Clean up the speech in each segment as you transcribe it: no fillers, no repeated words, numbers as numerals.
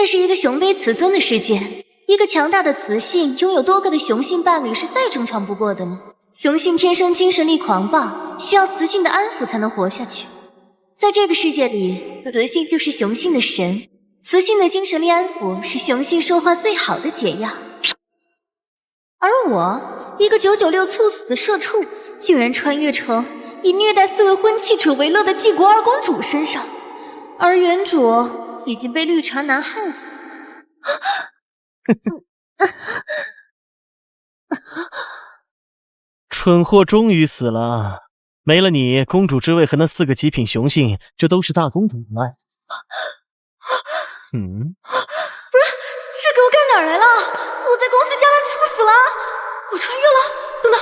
这是一个雄卑雌尊的世界，一个强大的雌性拥有多个的雄性伴侣是再正常不过的了。雄性天生精神力狂暴，需要雌性的安抚才能活下去。在这个世界里，雌性就是雄性的神，雌性的精神力安抚是雄性说话最好的解药。而我，一个996猝死的社畜，竟然穿越成以虐待4位婚契者为乐的帝国二公主身上，而原主已经被绿茶男害死。蠢货终于死了，没了你，公主之位和那4个极品雄性就都是大公主了。不是，这给我干哪儿来了？我在公司加班猝死了，我穿越了。等等，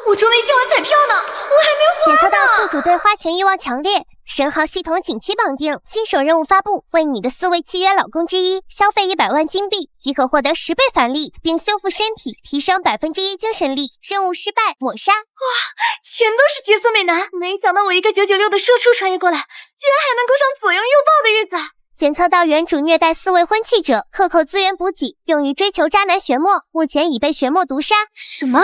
我中了1千万彩票呢，我还没花呢。检测到宿主对花钱欲望强烈，神号系统紧急绑定，新手任务发布，为你的4位契约老公之一消费100万金币，即可获得10倍返利，并修复身体，提升1%精神力。任务失败，抹杀。哇，全都是绝色美男！没想到我一个996的社畜穿越过来，居然还能过上左拥右抱的日子。检测到原主虐待4位婚契者，克扣资源补给，用于追求渣男玄墨，目前已被玄墨毒杀。什么？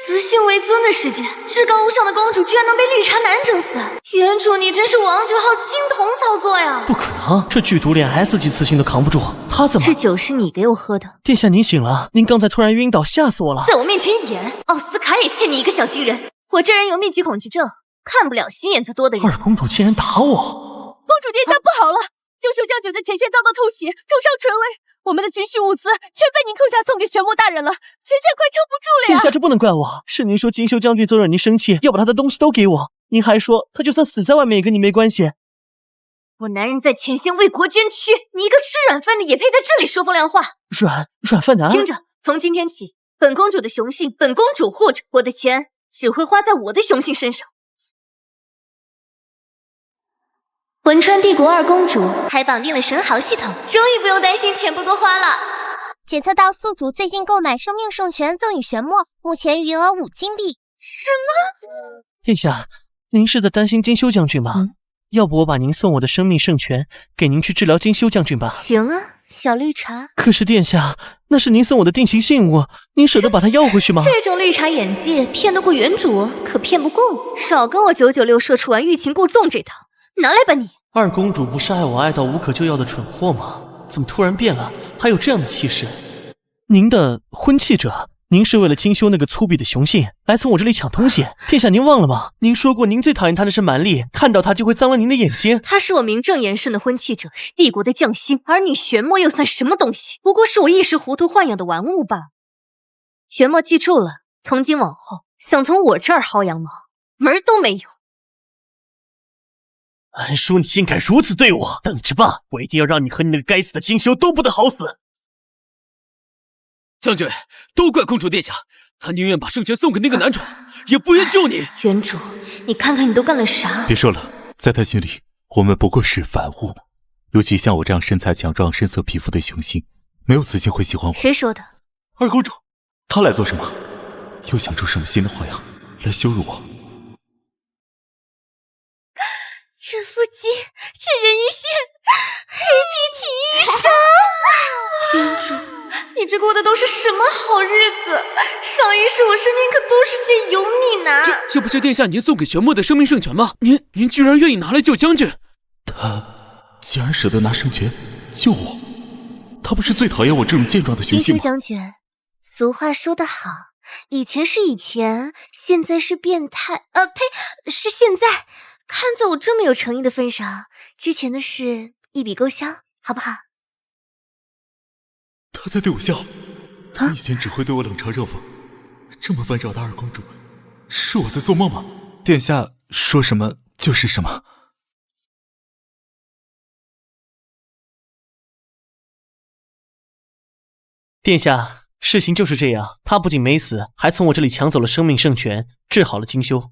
雌性为尊的世界，至高无上的公主居然能被绿茶男整死？原主你真是王者号青铜操作呀！不可能，这剧毒连 S 级雌性都扛不住，他怎么？这酒是你给我喝的。殿下您醒了，您刚才突然晕倒，吓死我了。在我面前演，奥斯卡也欠你一个小金人。我这人有密集恐惧症，看不了心眼子多的人。二公主竟然打我！公主殿下不好了！优秀将军在前线遭到偷袭，重伤垂危，我们的军需物资全被您扣下送给玄墨大人了，前线快撑不住了呀！殿下，这不能怪我，是您说金修将军总惹您生气，要把他的东西都给我，您还说他就算死在外面也跟你没关系。我男人在前线为国捐躯，你一个吃软饭的也配在这里说风凉话？软饭男？听着，从今天起，本公主的雄性，本公主护着，我的钱只会花在我的雄性身上。魂川帝国二公主还绑定了神豪系统，终于不用担心钱不够花了。检测到宿主最近购买生命圣泉赠与玄墨，目前余额5金币。什么？殿下，您是在担心金修将军吗？要不我把您送我的生命圣泉给您去治疗金修将军吧。行啊，小绿茶。可是殿下，那是您送我的定情信物，您舍得把它要回去吗？这种绿茶演技骗得过原主，可骗不过我。少跟我996社畜玩欲擒故纵这套，拿来吧你。二公主不是爱我爱到无可救药的蠢货吗？怎么突然变了，还有这样的气势？您的婚契者，您是为了金修那个粗鄙的雄性来从我这里抢东西？殿下您忘了吗？您说过您最讨厌他的是蛮力，看到他就会脏了您的眼睛。他是我名正言顺的婚契者，是帝国的将星，而你玄墨又算什么东西？不过是我一时糊涂豢养的玩物罢了。玄墨记住了，从今往后想从我这儿薅羊毛，门儿都没有。安叔，你竟敢如此对我！等着吧，我一定要让你和你那个该死的金修都不得好死！将军，都怪公主殿下，她宁愿把圣泉送给那个男主，也不愿救你。原主，你看看你都干了啥？别说了，在他心里，我们不过是凡物。尤其像我这样身材强壮、深色皮肤的雄性，没有雌性会喜欢我。谁说的？二公主，她来做什么？又想出什么新的花样来羞辱我？这腹肌，这人鱼线，黑皮体衣裳。原主，你这过的都是什么好日子？上一世我身边可都是些油腻男。这不是殿下您送给玄墨的生命圣泉吗？您居然愿意拿来救将军？他竟然舍得拿圣泉救我，他不是最讨厌我这种健壮的雄性吗？金修将军，俗话说得好，以前是以前，现在是变态。呸，是现在。看在我这么有诚意的份上，之前的事一笔勾销，好不好？他在对我笑。他以前只会对我冷嘲热讽，这么温柔的二公主，是我在做梦吗？殿下说什么就是什么。殿下，事情就是这样，他不仅没死，还从我这里抢走了生命圣泉，治好了金修。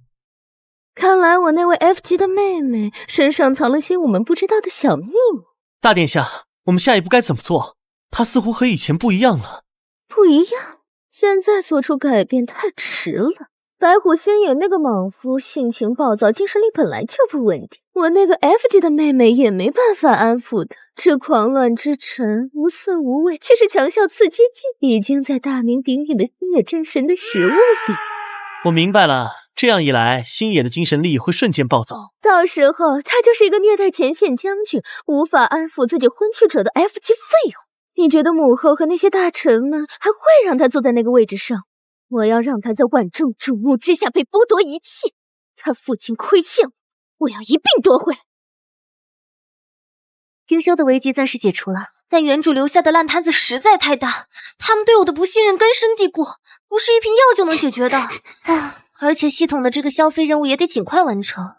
看来我那位 F 级的妹妹身上藏了些我们不知道的小秘密。大殿下，我们下一步该怎么做？她似乎和以前不一样了。不一样？现在做出改变太迟了。白虎星野那个莽夫性情暴躁，精神力本来就不稳定，我那个 F 级的妹妹也没办法安抚他。这狂乱之臣无色无味，却是强效刺激剂，已经在大名鼎鼎的星野战神的食物里。我明白了，这样一来，星野的精神力会瞬间暴躁，到时候他就是一个虐待前线将军，无法安抚自己婚庆者的 F 级废物。你觉得母后和那些大臣们还会让他坐在那个位置上？我要让他在万众瞩目之下被剥夺一切，他父亲亏欠我要一并夺回。丁修的危机暂时解除了，但原主留下的烂摊子实在太大，他们对我的不信任根深蒂固，不是一瓶药就能解决的。而且系统的这个消费任务也得尽快完成。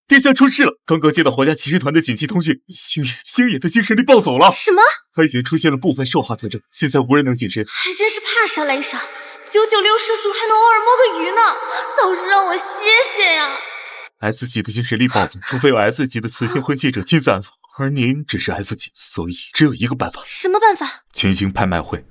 殿下出事了！刚刚接到皇家骑士团的紧急通讯，星野的精神力暴走了。什么？他已经出现了部分兽化特征，现在无人能近身。还真是怕啥来啥，996射手还能偶尔摸个鱼呢，倒是让我歇歇呀。S 级的精神力暴走，除非有 S 级的雌性婚庆者亲自安抚，而您只是 F 级，所以只有一个办法。什么办法？群星拍卖会。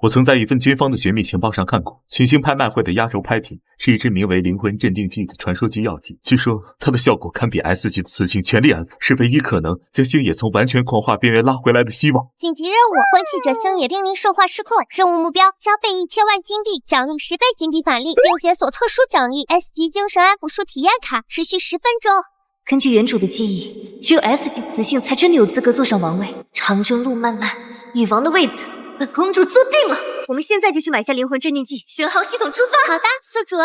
我曾在一份军方的绝密情报上看过，群星拍卖会的压轴拍品是一支名为灵魂镇定剂的传说级药剂，据说它的效果堪比 S 级的雌性全力安抚，是唯一可能将星野从完全狂化边缘拉回来的希望。紧急任务：婚庆者星野濒临兽化失控，任务目标：消费1000万金币，奖励10倍金币返利，并解锁特殊奖励 S 级精神安抚术体验卡，持续10分钟。根据原主的记忆，只有 S 级雌性才真的有资格坐上王位。长征路漫漫，女王的位子本公主坐定了。我们现在就去买下灵魂镇定剂，选好系统出发。好的，宿主。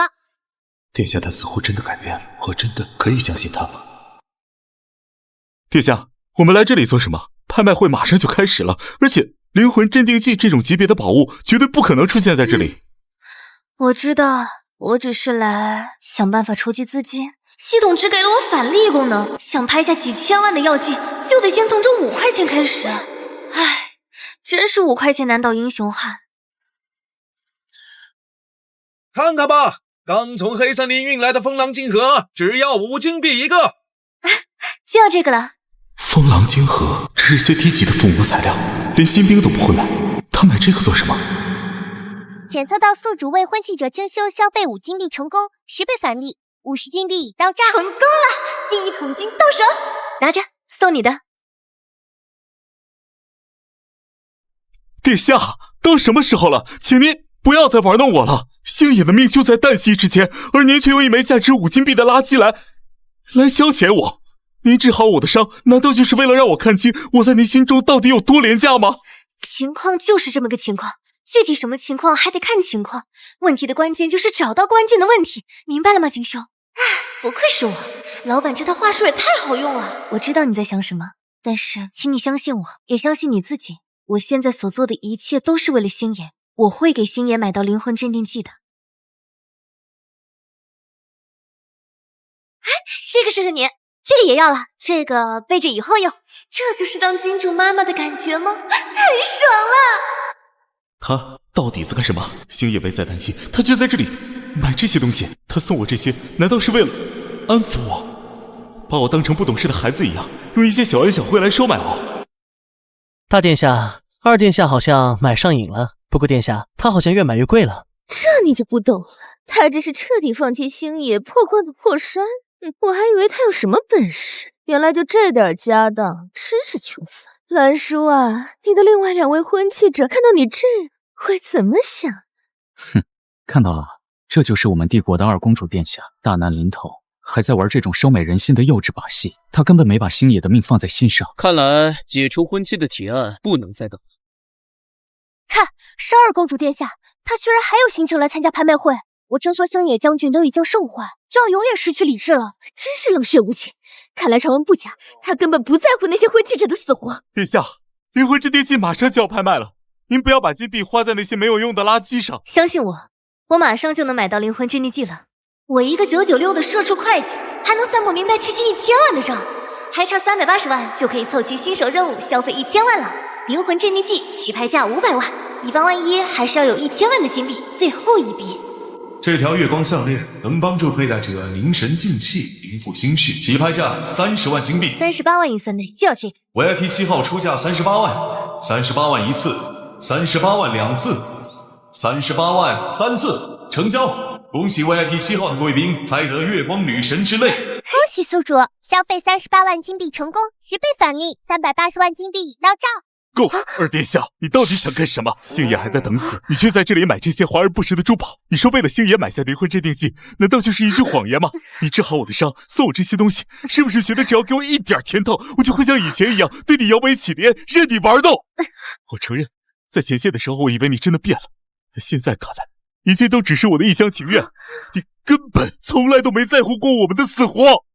殿下他似乎真的改变了，我真的可以相信他吗？殿下，我们来这里做什么？拍卖会马上就开始了，而且灵魂镇定剂这种级别的宝物绝对不可能出现在这里。我知道，我只是来想办法筹集资金。系统只给了我返利功能，想拍下几千万的药剂，就得先从这5块钱开始。唉，真是5块钱难倒英雄汉。看看吧，刚从黑森林运来的风狼金盒，只要5金币一个。就要这个了。风狼晶盒，这是最低级的附魔材料，连新兵都不会买，他买这个做什么？检测到宿主为婚庆者精修消费5金币成功，10倍返利，50金币已到账。成功了，第1桶金到手，拿着，送你的。殿下，都什么时候了，请您不要再玩弄我了。星野的命就在旦夕之间，而您却用一枚价值5金币的垃圾来消遣我。您治好我的伤，难道就是为了让我看清我在您心中到底有多廉价吗？情况就是这么个情况，具体什么情况还得看情况。问题的关键就是找到关键的问题，明白了吗，锦绣？不愧是我，老板这套话术也太好用了。我知道你在想什么，但是请你相信我，也相信你自己。我现在所做的一切都是为了星野，我会给星野买到灵魂镇定剂的。这个适合你，这个也要了，这个备着以后用。这就是当金主妈妈的感觉吗？太爽了！他到底在干什么？星野危在旦夕，他却在这里买这些东西。他送我这些，难道是为了安抚我，把我当成不懂事的孩子一样，用一些小恩小惠来收买我？大殿下，二殿下好像买上瘾了。不过殿下，他好像越买越贵了。这你就不懂了，他这是彻底放弃星野，破罐子破摔。我还以为他有什么本事，原来就这点家当，真是穷酸。兰叔啊，你的另外2位婚庆者看到你这样会怎么想？哼，看到了，这就是我们帝国的2公主殿下，大难临头还在玩这种收买人心的幼稚把戏，他根本没把星野的命放在心上。看来解除婚期的提案不能再等。看，是2公主殿下，她居然还有心情来参加拍卖会。我听说星野将军都已经兽化，就要永远失去理智了，真是冷血无情。看来传闻不假，他根本不在乎那些婚庆者的死活。殿下，灵魂镇定剂马上就要拍卖了，您不要把金币花在那些没有用的垃圾上。相信我，我马上就能买到灵魂镇定剂了。我一个996的社畜会计，还能算不明白区区1000万的账，还差380万就可以凑齐新手任务，消费1000万了。灵魂镇定剂起拍价500万，以防万一，还是要有1000万的金币，最后一笔。这条月光项链能帮助佩戴者凝神静气，平复心绪，起拍价30万金币，38万预算内就要这个。VIP 7号出价38万，38万1次，38万2次，38万3次，成交。恭喜 VIP 7号的贵宾拍得月光女神之泪。恭喜宿主，消费38万金币成功，10倍返利，380万金币已到账。够，二殿下，你到底想干什么？星爷还在等死，你却在这里买这些华而不实的珠宝。你说为了星爷买下灵魂镇定剂，难道就是一句谎言吗？你治好我的伤，送我这些东西，是不是觉得只要给我一点甜头，我就会像以前一样对你摇尾乞怜，任你玩弄？我承认，在前线的时候，我以为你真的变了，但现在看来，一切都只是我的一厢情愿，你根本从来都没在乎过我们的死活。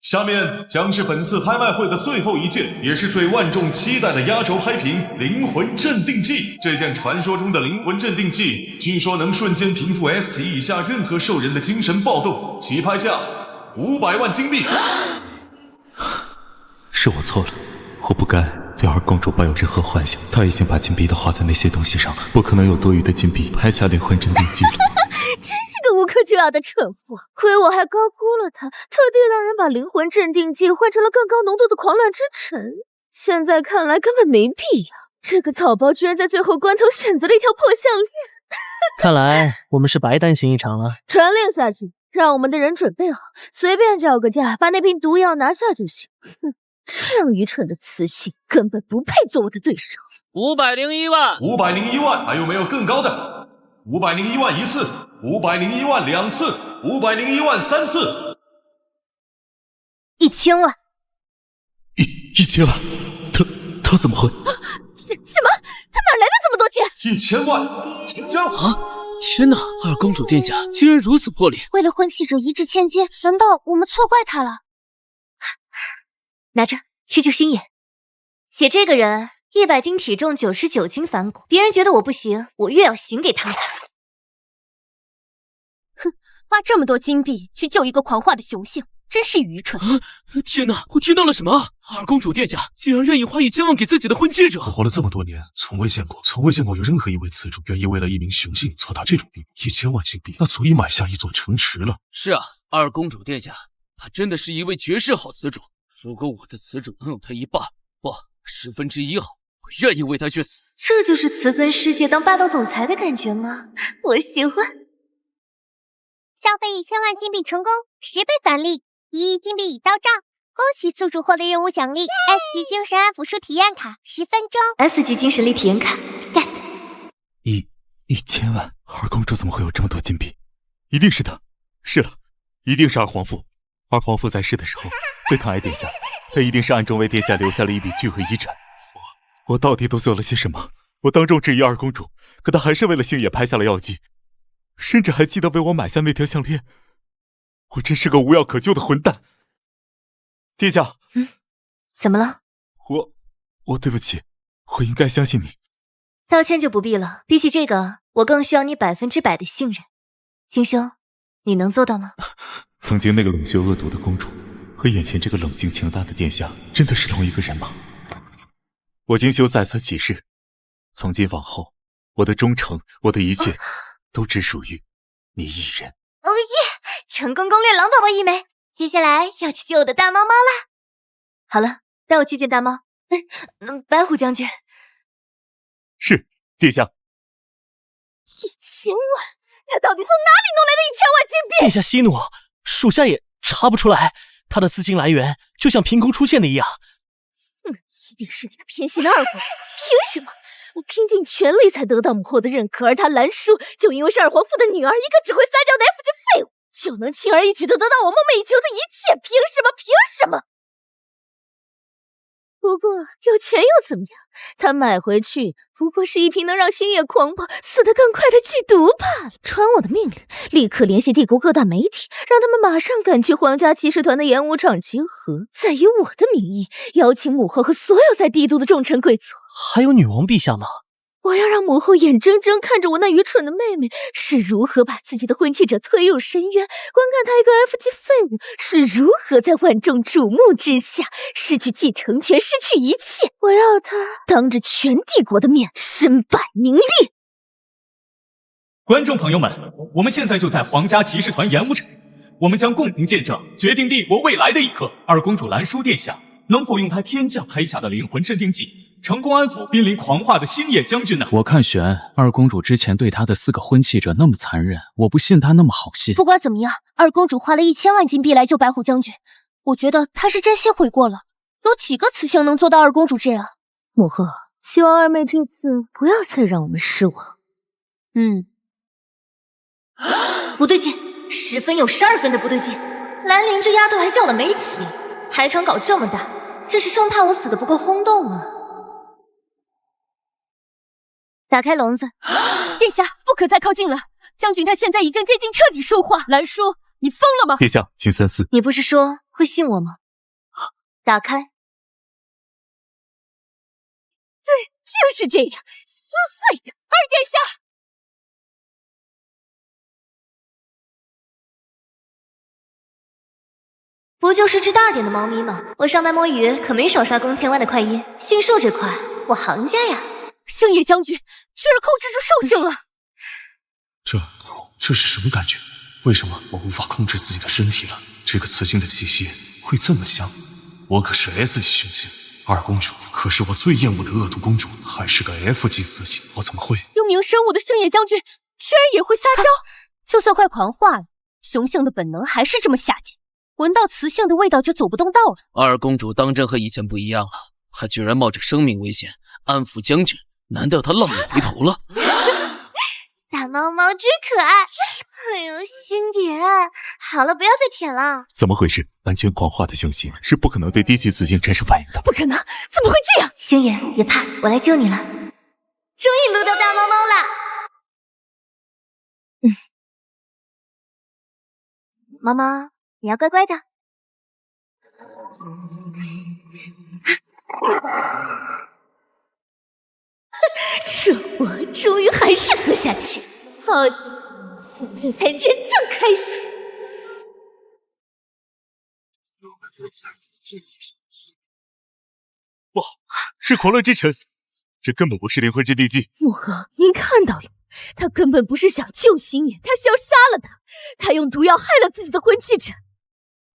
下面将是本次拍卖会的最后一件，也是最万众期待的压轴拍品——灵魂镇定剂。这件传说中的灵魂镇定剂，据说能瞬间平复 S 级以下任何兽人的精神暴动，起拍价500万金币。是我错了，我不该对二公主抱有任何幻想。她已经把金币都花在那些东西上了，不可能有多余的金币拍下灵魂镇定剂了。真是个无可救药的蠢货，亏我还高估了他，特地让人把灵魂镇定剂换成了更高浓度的狂乱之尘。现在看来根本没必要，这个草包居然在最后关头选择了一条破项链。看来我们是白担心一场了。传令下去，让我们的人准备好，随便叫个价，把那瓶毒药拿下就行。哼，这样愚蠢的雌性根本不配做我的对手。501万，501万，还有没有更高的？501万一次，501万2次，501万3次，1000万，1000万，他怎么会？什么？他哪来的这么多钱？1000万，成交！啊！天哪，二公主殿下竟然如此魄力！为了婚契者一掷千金，难道我们错怪他了？拿着去救星爷，写这个人100斤体重99斤反骨，别人觉得我不行，我越要行给他们看。哼，花这么多金币去救一个狂化的雄性，真是愚蠢！天哪，我听到了什么？二公主殿下竟然愿意花1000万给自己的婚妻者！我活了这么多年，从未见过有任何一位雌主愿意为了一名雄性做到这种地步。1000万金币，那足以买下一座城池了。是啊，二公主殿下，她真的是一位绝世好雌主。如果我的雌主能有她一半，不1/10好，我愿意为她去死。这就是雌尊世界当霸道总裁的感觉吗？我喜欢。消费1000万金币成功，10倍返利，1亿金币已到账。恭喜宿主获得任务奖励 S 级精神安抚术体验卡，10分钟。S 级精神力体验卡 ，get。1000万，二公主怎么会有这么多金币？一定是她，是了，一定是二皇父。二皇父在世的时候最疼爱殿下，他一定是暗中为殿下留下了一笔巨额遗产。我到底都做了些什么？我当众质疑二公主，可她还是为了星野拍下了药剂，甚至还记得为我买下那条项链。我真是个无药可救的混蛋。殿下，怎么了？我对不起，我应该相信你。道歉就不必了，比起这个，我更需要你100%的信任。金兄，你能做到吗？曾经那个冷血恶毒的公主和眼前这个冷静强大的殿下，真的是同一个人吗？我金修在此起誓，从今往后，我的忠诚，我的一切，都只属于你一人。哦耶！成功攻略狼宝宝一枚，接下来要去救我的大猫猫啦。好了，带我去见大猫。白虎将军。是，殿下。1000万，他到底从哪里弄来的1000万金币？殿下息怒，属下也查不出来，他的资金来源就像凭空出现的一样。一定是那个偏心的二皇父，凭什么？我拼尽全力才得到母后的认可，而他蓝叔就因为是二皇父的女儿，一个只会撒娇的 F 级废物，就能轻而易举地得到我梦寐以求的一切，凭什么？凭什么？不过有钱又怎么样？他买回去不过是一瓶能让星野狂暴死得更快的剧毒罢了。传我的命令，立刻联系帝国各大媒体，让他们马上赶去皇家骑士团的演武场集合，再以我的名义邀请母后和所有在帝都的重臣贵族。还有女王陛下吗？我要让母后眼睁睁看着我那愚蠢的妹妹是如何把自己的婚契者推入深渊，观看她一个 F 级废物是如何在万众瞩目之下失去继承权，失去一切。我要她当着全帝国的面身败名裂。观众朋友们，我们现在就在皇家骑士团演武场，我们将共同见证决定帝国未来的一刻。二公主蓝叔殿下能否用他天降拍下的灵魂镇定剂，成功安抚濒临狂化的星野将军呢？我看玄二公主之前对他的4个婚契者那么残忍，我不信她那么好心。不管怎么样，二公主花了1000万金币来救白虎将军，我觉得她是真心悔过了。有几个雌性能做到二公主这样？母后，希望二妹这次不要再让我们失望。不对劲，10分有12分的不对劲。兰陵这丫头还叫了媒体，排场搞这么大，这是生怕我死的不够轰动啊！打开笼子。殿下，不可再靠近了，将军他现在已经接近彻底兽化。兰叔，你疯了吗？殿下，请三思。你不是说会信我吗？打开。对，就是这样，撕碎的。二殿下。不就是只大点的猫咪吗？我上班摸鱼可没少刷工千万的快医，驯兽这块我行家呀。星野将军居然控制住兽性了，这是什么感觉？为什么我无法控制自己的身体了？这个雌性的气息会这么香？我可是 S 级雄性，二公主可是我最厌恶的恶毒公主，还是个 F 级雌性，我怎么会？幽冥生物的星野将军居然也会撒娇，就算快狂化了，雄性的本能还是这么下贱。闻到雌性的味道就走不动道了。二公主当真和以前不一样了，她居然冒着生命危险安抚将军，难道她浪里回头了？大猫猫真可爱，哎呦，星爷，好了，不要再舔了。怎么回事？完全狂化的雄性是不可能对低级雌性产生反应的。不可能，怎么会这样？星爷，别怕，我来救你了。终于撸到大猫猫了。猫猫，你要乖乖的。这我终于还是喝下去，好险，现在才真正开始。不好，是狂乱之臣，这根本不是灵魂镇定剂。母后，您看到了，他根本不是想救星野，他是要杀了他，他用毒药害了自己的婚契者。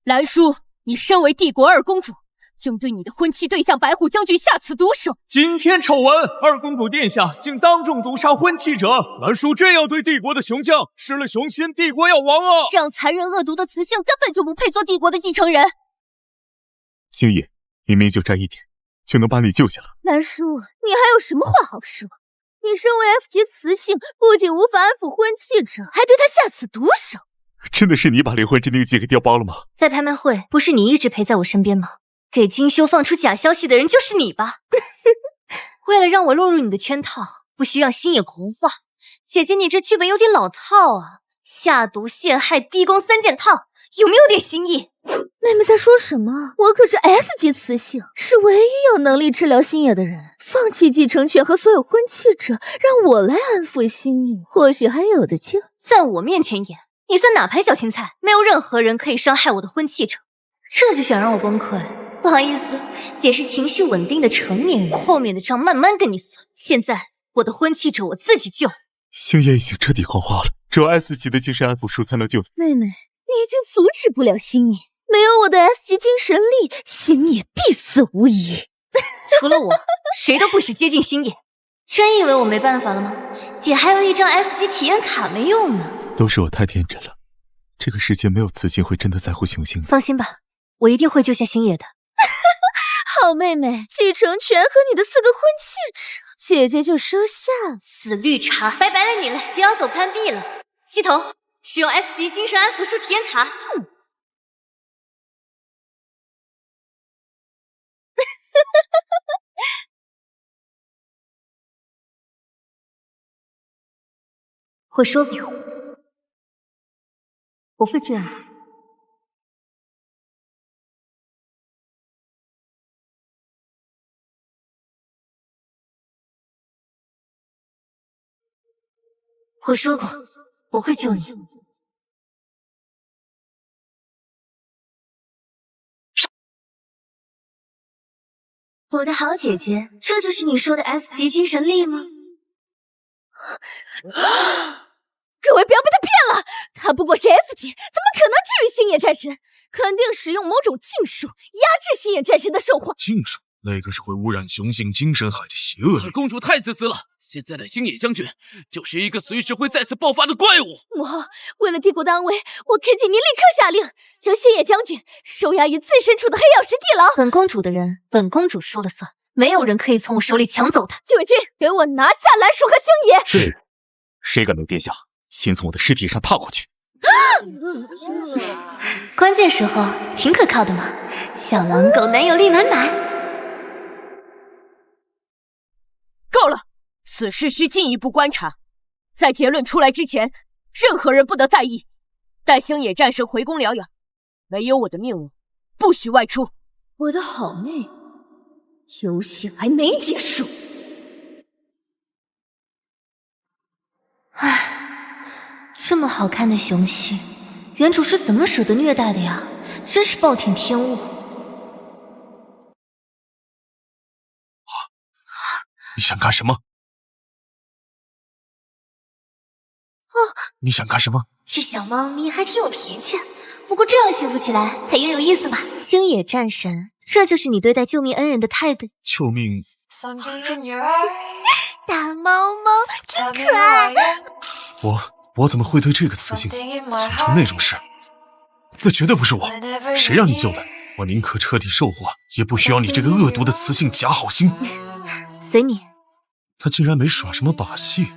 兰叔，你身为帝国二公主，竟对你的婚期对象白虎将军下此毒手！今天丑闻，二公主殿下竟当众毒杀婚契者，兰叔这样对帝国的雄将，失了雄心，帝国要亡啊！这样残忍恶毒的雌性根本就不配做帝国的继承人。星野，明明就差一点，就能把你救下了。兰叔，你还有什么话好说？你身为 F 级雌性，不仅无法安抚婚契者，还对他下此毒手。真的是你把灵魂镇定剂给调包了吗？在拍卖会，不是你一直陪在我身边吗？给金修放出假消息的人就是你吧？为了让我落入你的圈套，不惜让星野狂化，姐姐你这剧本有点老套啊！下毒、陷害、逼宫3件套，有没有点新意？妹妹在说什么？我可是 S 级雌性，是唯一有能力治疗星野的人。放弃继承权和所有婚契者，让我来安抚星野，或许还有的救。在我面前演，你算哪盘小青菜？没有任何人可以伤害我的婚契者，这就想让我崩溃？不好意思，姐是情绪稳定的成年人，后面的账慢慢跟你算。现在我的婚契者我自己救。星野已经彻底狂化了，只有 S 级的精神安抚术才能救他。妹妹，你已经阻止不了星野，没有我的 S 级精神力，星野必死无疑。除了我，谁都不许接近星野。真以为我没办法了吗？姐还有一张 S 级体验卡没用呢。都是我太天真了，这个世界没有雌性会真的在乎雄性的。放心吧，我一定会救下星野的。好妹妹，继承权和你的4个婚契者，姐姐就收下了。死绿茶，拜拜了你了，就要走plan B了。系统使用 S 级精神安抚术体验卡。我说过，不会这样。我说过，我会救你。我的好姐姐，这就是你说的 S 级精神力吗？各位不要被他骗了，他他不过是 F 级，怎么可能至于星野战神？肯定使用某种禁术压制星野战神的兽化。禁术？那个是会污染雄性精神海的邪恶力。公主太自私了，现在的星野将军就是一个随时会再次爆发的怪物。母后，为了帝国的安危，我恳请您立刻下令，将星野将军收押于最深处的黑曜石地牢。本公主的人，本公主说了算，没有人可以从我手里抢走他。禁卫军，给我拿下蓝鼠和星野！是，谁敢对殿下先从我的尸体上踏过去？关键时候挺可靠的嘛，小狼狗男友力满满。够了，此事需进一步观察，在结论出来之前，任何人不得在意。待星野战神回宫疗养，没有我的命令，不许外出。我的好妹，游戏还没结束。唉，这么好看的雄性，原主是怎么舍得虐待的呀？真是暴殄天物。你想干什么？你想干什么？这小猫咪还挺有脾气，不过这样驯服起来才更有意思吧？星野战神，这就是你对待救命恩人的态度？救命！大猫猫真可爱。我怎么会对这个雌性做出那种事？那绝对不是我，谁让你救的？我宁可彻底兽化，也不需要你这个恶毒的雌性假好心。随你。他竟然没耍什么把戏，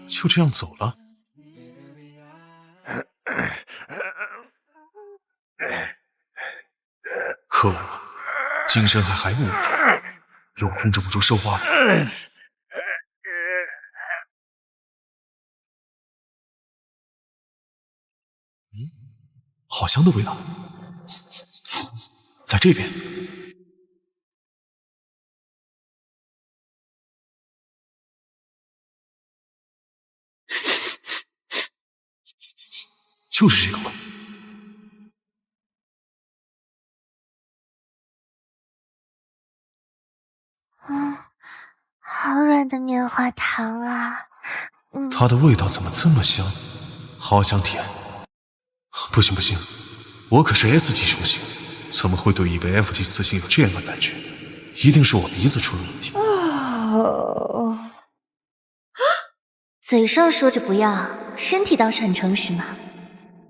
就这样走了。可恶，精神还误我，又控制不住兽化。好香的味道，在这边。就是这个味。好软的棉花糖啊！它的味道怎么这么香？好想舔！不行不行，我可是 S 级雄性，怎么会对一个 F 级雌性有这样的感觉？一定是我鼻子出了问题。嘴上说着不要，身体倒是很诚实嘛。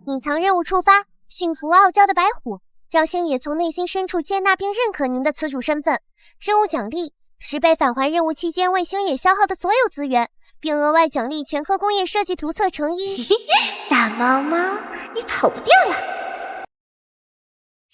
隐藏任务触发，驯服傲娇的白虎，让星野从内心深处接纳并认可您的雌主身份。任务奖励10倍返还任务期间为星野消耗的所有资源，并额外奖励全科工业设计图册成衣。大猫猫，你跑不掉了！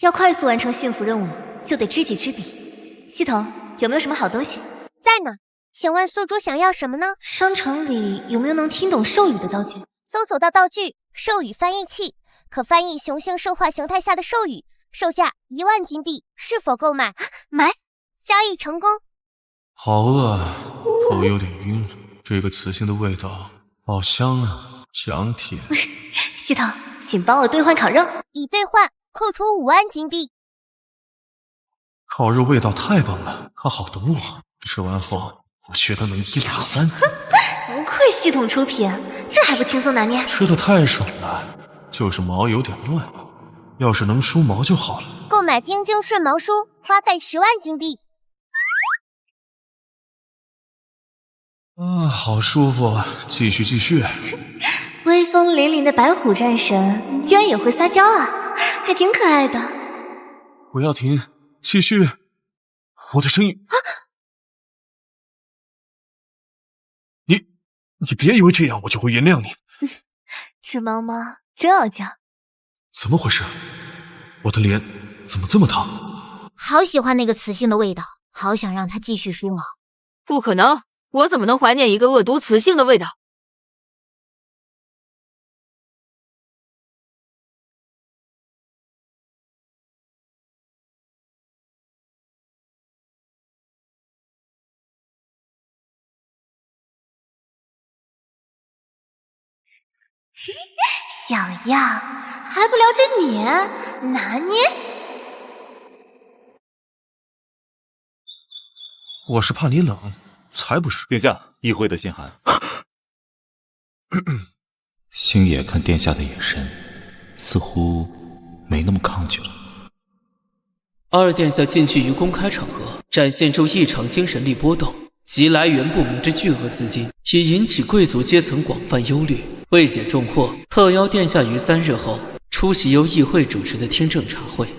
要快速完成驯服任务，就得知己知彼。系统有没有什么好东西？在呢，请问宿主想要什么呢？商场里有没有能听懂兽语的道具？搜索到道具兽语翻译器，可翻译雄性兽化形态下的兽语，售价1万金币，是否购买？买，交易成功。好饿啊，头有点晕。这个雌性的味道好香啊，想舔。系统，请帮我兑换烤肉。已兑换，扣除5万金币。烤肉味道太棒了，它好懂我。吃完后，我觉得能一打3。不愧系统出品，这还不轻松拿捏？吃的太爽了，就是毛有点乱，要是能梳毛就好了。购买冰晶顺毛梳，花费10万金币。好舒服啊！继续。威风凛凛的白虎战神居然也会撒娇啊，还挺可爱的。不要停，继续。我的声音你别以为这样我就会原谅你。这猫猫真傲娇。怎么回事？我的脸怎么这么烫？好喜欢那个雌性的味道，好想让它继续梳毛。不可能，我怎么能怀念一个恶毒雌性的味道？小样，还不了解你？拿捏？我是怕你冷，才不是。殿下，议会的信函。小星野看殿下的眼神，似乎没那么抗拒了。二殿下近距于公开场合展现出异常精神力波动及来源不明之巨额资金，已引起贵族阶层广泛忧虑。为解重祸，特邀殿下于3日后出席由议会主持的听政茶会。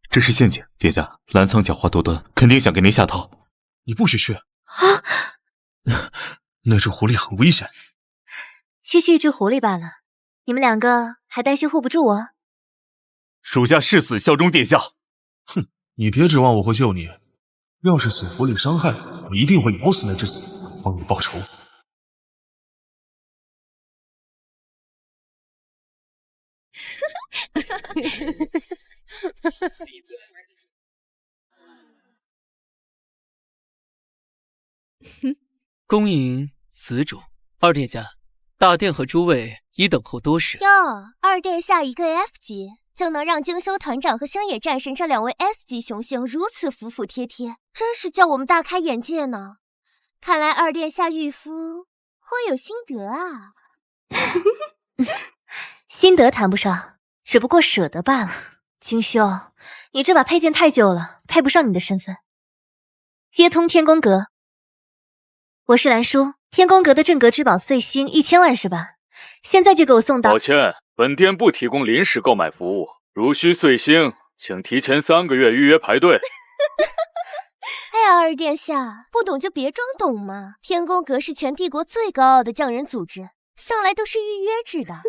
这是陷阱，殿下，澜苍狡猾多端，肯定想给您下套。你不许去啊！那只狐狸很危险。区区一只狐狸罢了，你们2个还担心护不住我？属下誓死效忠殿下。哼，你别指望我会救你。要是死狐狸伤害，我一定会咬死那只死，帮你报仇。恭迎子主。二殿下，大殿和诸位已等候多时。哟，二殿下一个 F 级就能让精修团长和星野战神这2位 S 级雄性如此服服帖帖，真是叫我们大开眼界呢。看来二殿下御夫颇有心得啊。心得谈不上，只不过舍得罢了。精修，你这把佩剑太旧了，配不上你的身份。接通天宫阁，我是兰叔，天宫阁的镇阁之宝碎星1000万是吧？现在就给我送到。抱歉，本店不提供临时购买服务，如需碎星，请提前3个月预约排队。哎呀，二殿下，不懂就别装懂嘛。天宫阁是全帝国最高傲的匠人组织，向来都是预约制的。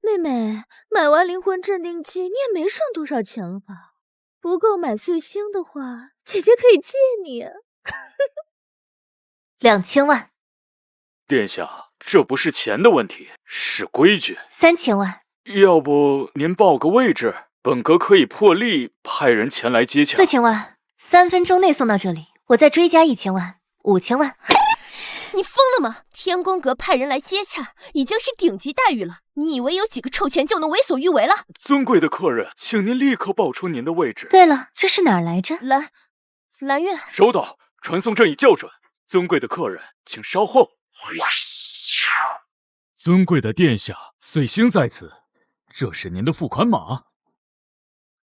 妹妹，买完灵魂镇定器，你也没剩多少钱了吧？不够买碎星的话，姐姐可以借你啊。2000万。殿下，这不是钱的问题，是规矩。3000万。要不您报个位置，本阁可以破例派人前来接洽。 4000万，3分钟内送到这里，我再追加1000万，5000万。你疯了吗？天宫阁派人来接洽，已经是顶级待遇了。你以为有几个臭钱就能为所欲为了？尊贵的客人，请您立刻报出您的位置。对了，这是哪儿来着？蓝月。收到，传送阵已校准。尊贵的客人，请稍后。尊贵的殿下，碎星在此，这是您的付款码。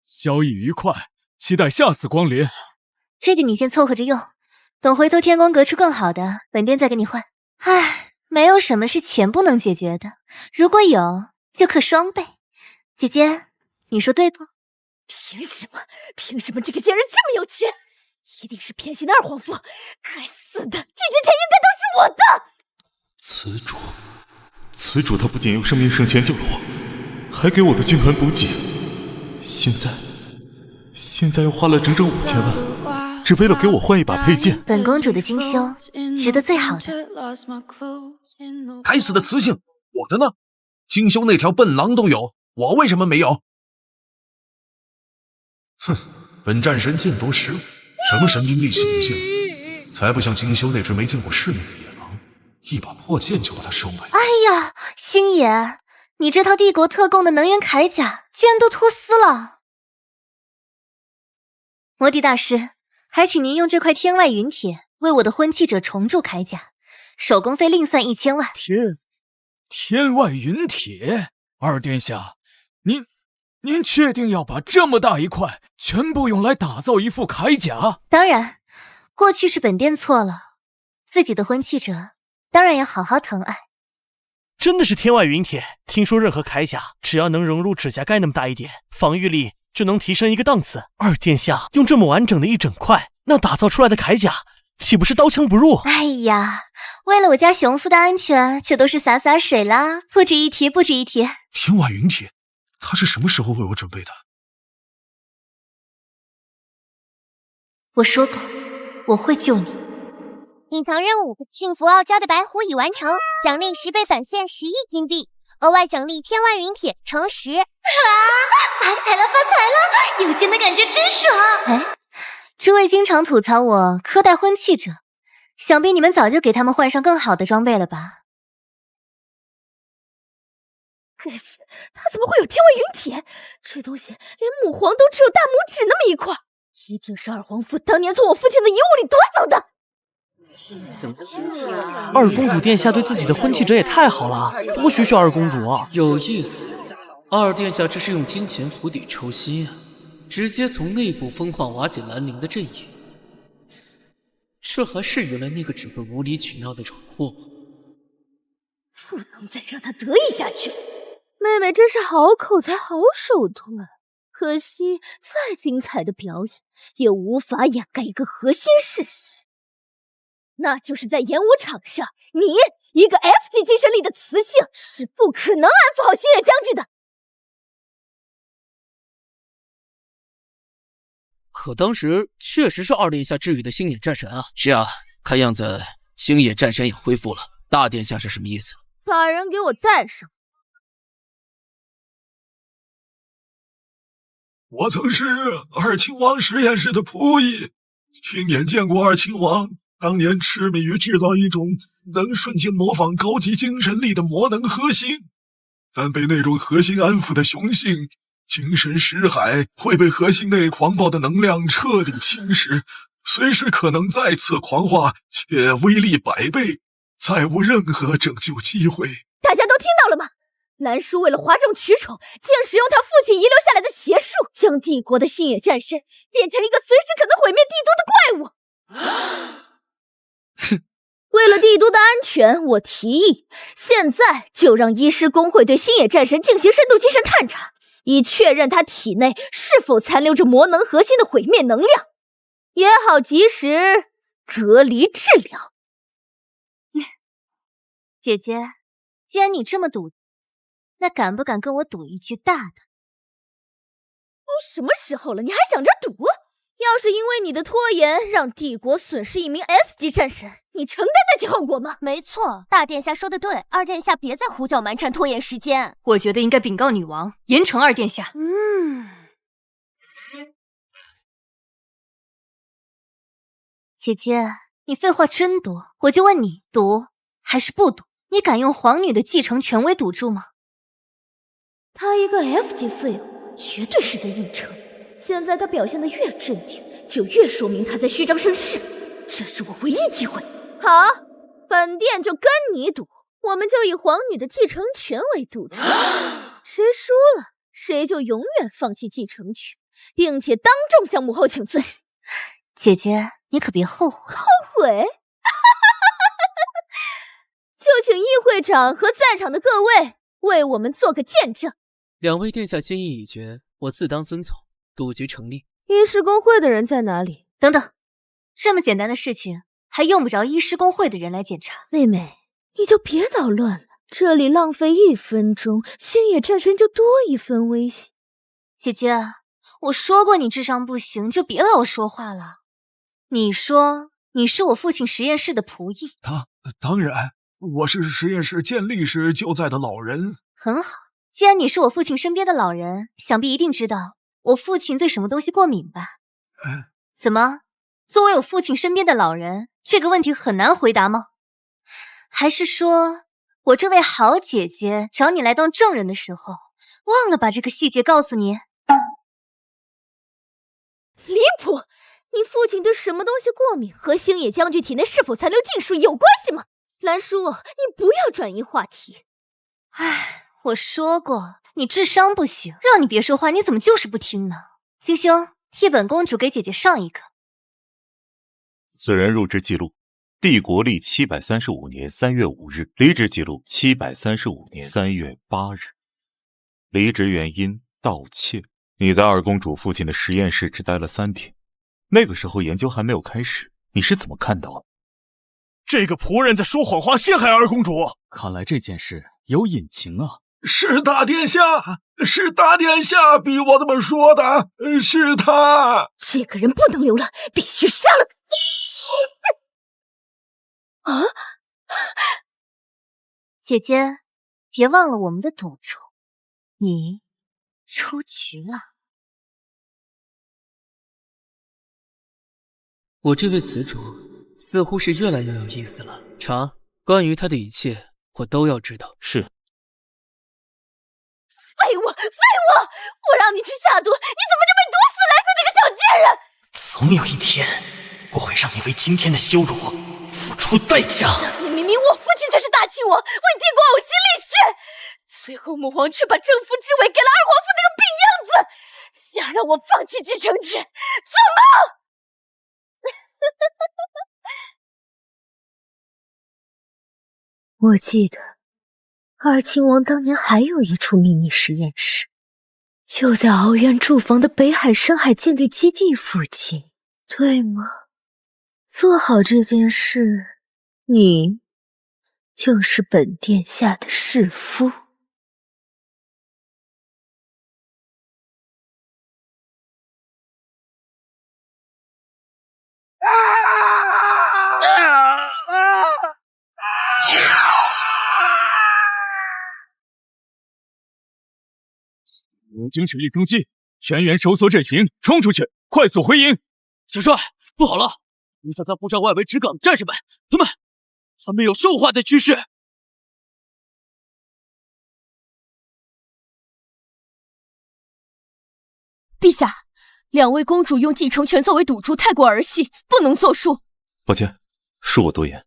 交易愉快，期待下次光临。这个你先凑合着用，等回头天宫阁出更好的，本店再给你换。唉，没有什么是钱不能解决的，如果有，就可双倍。姐姐，你说对不？凭什么？凭什么这个贱人这么有钱？一定是偏心的二皇夫！该死的，这些钱应该都是我的！此主他不仅用生命圣泉救了我，还给我的军团补给，现在又花了整整5000万，只为了给我换一把佩剑。本公主的精修，值得最好的。该死的雌性，我的呢？精修那条笨狼都有，我为什么没有？哼，本战神剑夺15，什么神兵利器不信，才不像精修那只没见过世面的野狼，一把破剑就把它收买。哎呀，星爷，你这套帝国特供的能源铠甲居然都脱丝了！魔帝大师，还请您用这块天外云铁为我的婚契者重铸铠甲，手工费另算1000万。天外云铁，二殿下，您确定要把这么大一块全部用来打造一副铠甲？当然，过去是本殿错了，自己的婚契者当然要好好疼爱。真的是天外云铁，听说任何铠甲只要能融入指甲盖那么大一点，防御力就能提升一个档次。二殿下用这么完整的一整块，那打造出来的铠甲岂不是刀枪不入？哎呀，为了我家雄夫的安全，这都是洒水啦，不值一提，不值一提。天外云铁，他是什么时候为我准备的？我说过，我会救你。隐藏任务：驯服傲娇的白虎已完成，奖励10倍返现10亿金币，额外奖励天外云铁乘10。发财了，发财了！有钱的感觉真爽！哎，诸位经常吐槽我苛待婚契者，想必你们早就给他们换上更好的装备了吧？该死，他怎么会有天外云铁？这东西连母皇都只有大拇指那么一块，一定是二皇夫当年从我父亲的遗物里夺走的。二公主殿下对自己的婚契者也太好了，多学学二公主。有意思，二殿下这是用金钱釜底抽薪啊，直接从内部分化瓦解兰陵的阵营。这还是原来那个只会无理取闹的蠢货吗？不能再让他得意下去了。妹妹真是好口才，好手段，可惜再精彩的表演也无法掩盖一个核心事实，那就是在演武场上，你一个 F 级精神力的雌性是不可能安抚好星野将军的。可当时确实是二殿下治愈的星野战神啊。是啊，看样子星野战神也恢复了。大殿下是什么意思？把人给我带上。我曾是二亲王实验室的仆役，亲眼见过二亲王当年痴迷于制造一种能瞬间模仿高级精神力的魔能核心，但被那种核心安抚的雄性，精神识海会被核心内狂暴的能量彻底侵蚀，随时可能再次狂化，且威力100倍，再无任何拯救机会。大家都听到了吗？兰叔为了哗众取宠，竟使用他父亲遗留下来的邪术，将帝国的星野战神变成一个随时可能毁灭帝都的怪物。为了帝都的安全，我提议现在就让医师公会对星野战神进行深度精神探查，以确认他体内是否残留着魔能核心的毁灭能量，也好及时隔离治疗。姐姐，既然你这么赌，那敢不敢跟我赌一局大的？都什么时候了，你还想着赌？要是因为你的拖延让帝国损失一名 S 级战神，你承担得起后果吗？没错，大殿下说的对，二殿下别再胡搅蛮缠拖延时间。我觉得应该禀告女王，严惩二殿下。姐姐，你废话真多，我就问你，赌还是不赌？你敢用皇女的继承权威赌注吗？他一个 F 级废物，绝对是在硬撑。现在他表现得越镇定，就越说明他在虚张声势。这是我唯一机会。好，本殿就跟你赌，我们就以皇女的继承权为赌注，谁输了，谁就永远放弃继承权，并且当众向母后请罪。姐姐，你可别后悔。后悔？就请议会长和在场的各位为我们做个见证。两位殿下心意已决，我自当遵从。赌局成立。医师公会的人在哪里？等等，这么简单的事情还用不着医师公会的人来检查。妹妹，你就别捣乱了，这里浪费1分钟，星野战神就多1分危险。姐姐，我说过你智商不行，就别老说话了。你说你是我父亲实验室的仆役？当然，我是实验室建立时就在的老人。很好，既然你是我父亲身边的老人，想必一定知道我父亲对什么东西过敏吧？怎么，作为我父亲身边的老人，这个问题很难回答吗？还是说我这位好姐姐找你来当证人的时候，忘了把这个细节告诉你？离谱！你父亲对什么东西过敏，和星野将军体内是否残留禁术有关系吗？兰叔，你不要转移话题。唉，我说过你智商不行，让你别说话，你怎么就是不听呢？星星，替本公主给姐姐上一课。此人入职记录：帝国历735年3月5日，离职记录735年3月8日，离职原因盗窃。你在二公主父亲的实验室只待了3天，那个时候研究还没有开始，你是怎么看到的？这个仆人在说谎话，陷害二公主。看来这件事有隐情啊！是大殿下，是大殿下逼我这么说的，是他。这个人不能留了，必须杀了他！啊！姐姐，别忘了我们的赌注，你出局了。我这位词主似乎是越来越有意思了。查，关于他的一切，我都要知道。是。废物！我让你去下毒，你怎么就被毒死了？那个小贱人！总有一天，我会让你为今天的羞辱付出代价。明明我父亲才是大秦王，为帝国呕心沥血，最后母皇却把正父之位给了二皇父那个病样子，想让我放弃继承权，做梦！我记得二亲王当年还有一处秘密实验室，就在敖渊驻防的北海深海舰队基地附近，对吗？做好这件事，你就是本殿下的弑夫。无精神力攻击，全员收缩阵型，冲出去，快速回营！小帅，不好了！留下在护罩外围直岗的战士们，他们有兽化的趋势。陛下，两位公主用继承权作为赌注，太过儿戏，不能作数。抱歉，恕我多言。